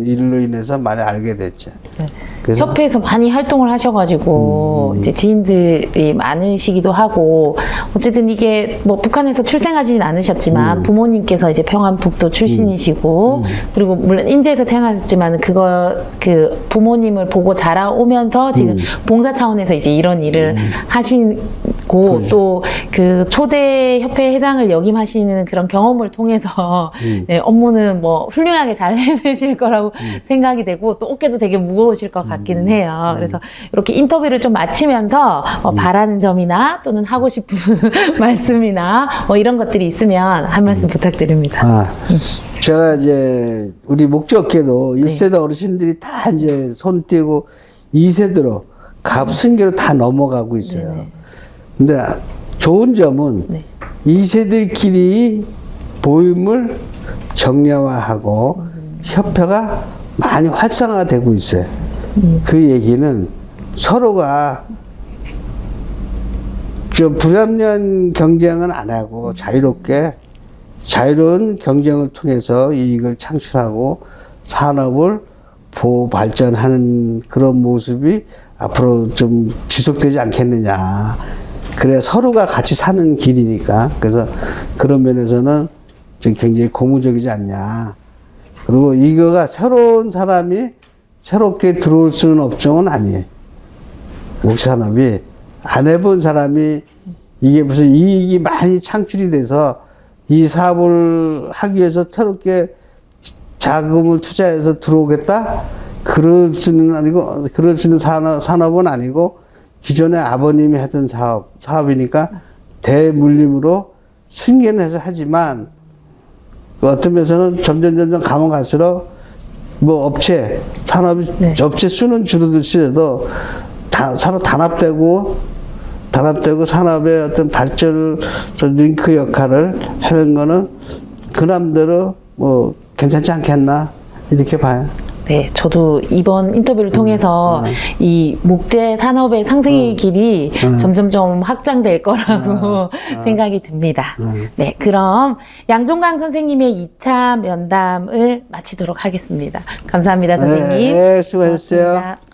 일로 인해서 많이 알게 됐죠. 네. 그래서 협회에서 많이 활동을 하셔가지고 이제 지인들이 많으시기도 하고 어쨌든 이게 뭐 북한에서 출생하지는 않으셨지만 부모님께서 이제 평안북도 출신이시고 그리고 물론 인제에서 태어나셨지만 그 부모님을 보고 자라오면서 지금 봉사 차원에서 이제 이런 일을 하시고 또 그 초대 협회 회장을 역임하시는 그런 경험을 통해서 네, 업무는 뭐 훌륭하게 잘 해내실 거라고 생각이 되고 또 어깨도 되게 무거우실 것 같기는 해요. 그래서 이렇게 인터뷰를 좀 마치면서 바라는 점이나 또는 하고 싶은 말씀이나 뭐 이런 것들이 있으면 한 말씀 부탁드립니다. 제가 이제 우리 목적계도 1세대 어르신들이 다 이제 손 떼고 2세대로 갑승계로 다 넘어가고 있어요. 네네. 근데 좋은 점은 네. 2세들끼리 모임을 정량화하고 협회가 많이 활성화되고 있어요. 그 얘기는 서로가 불합리한 경쟁은 안 하고 자유로운 경쟁을 통해서 이익을 창출하고 산업을 보호 발전하는 그런 모습이 앞으로 좀 지속되지 않겠느냐. 그래야 서로가 같이 사는 길이니까. 그래서 그런 면에서는 좀 굉장히 고무적이지 않냐. 그리고 이거가 새로운 사람이 새롭게 들어올 수 있는 업종은 아니에요. 목산업이 안 해본 사람이 이게 무슨 이익이 많이 창출이 돼서 이 사업을 하기 위해서 새롭게 자금을 투자해서 들어오겠다? 그럴 수는 아니고, 그럴 수 있는 산업은 아니고, 기존에 아버님이 하던 사업이니까 대물림으로 승계해서 하지만, 어떤 면에서는 점점 가면 갈수록, 뭐 업체 수는 줄어들시라도 서로 단합되고, 단합되고 산업의 어떤 발전을 링크 역할을 하는 거는 그 남대로 뭐 괜찮지 않겠나 이렇게 봐요. 네, 저도 이번 인터뷰를 통해서 이 목재 산업의 상생의 길이 점점점 확장될 거라고 생각이 듭니다. 네, 그럼 양종강 선생님의 2차 면담을 마치도록 하겠습니다. 감사합니다, 선생님. 네, 수고하셨어요. 고맙습니다.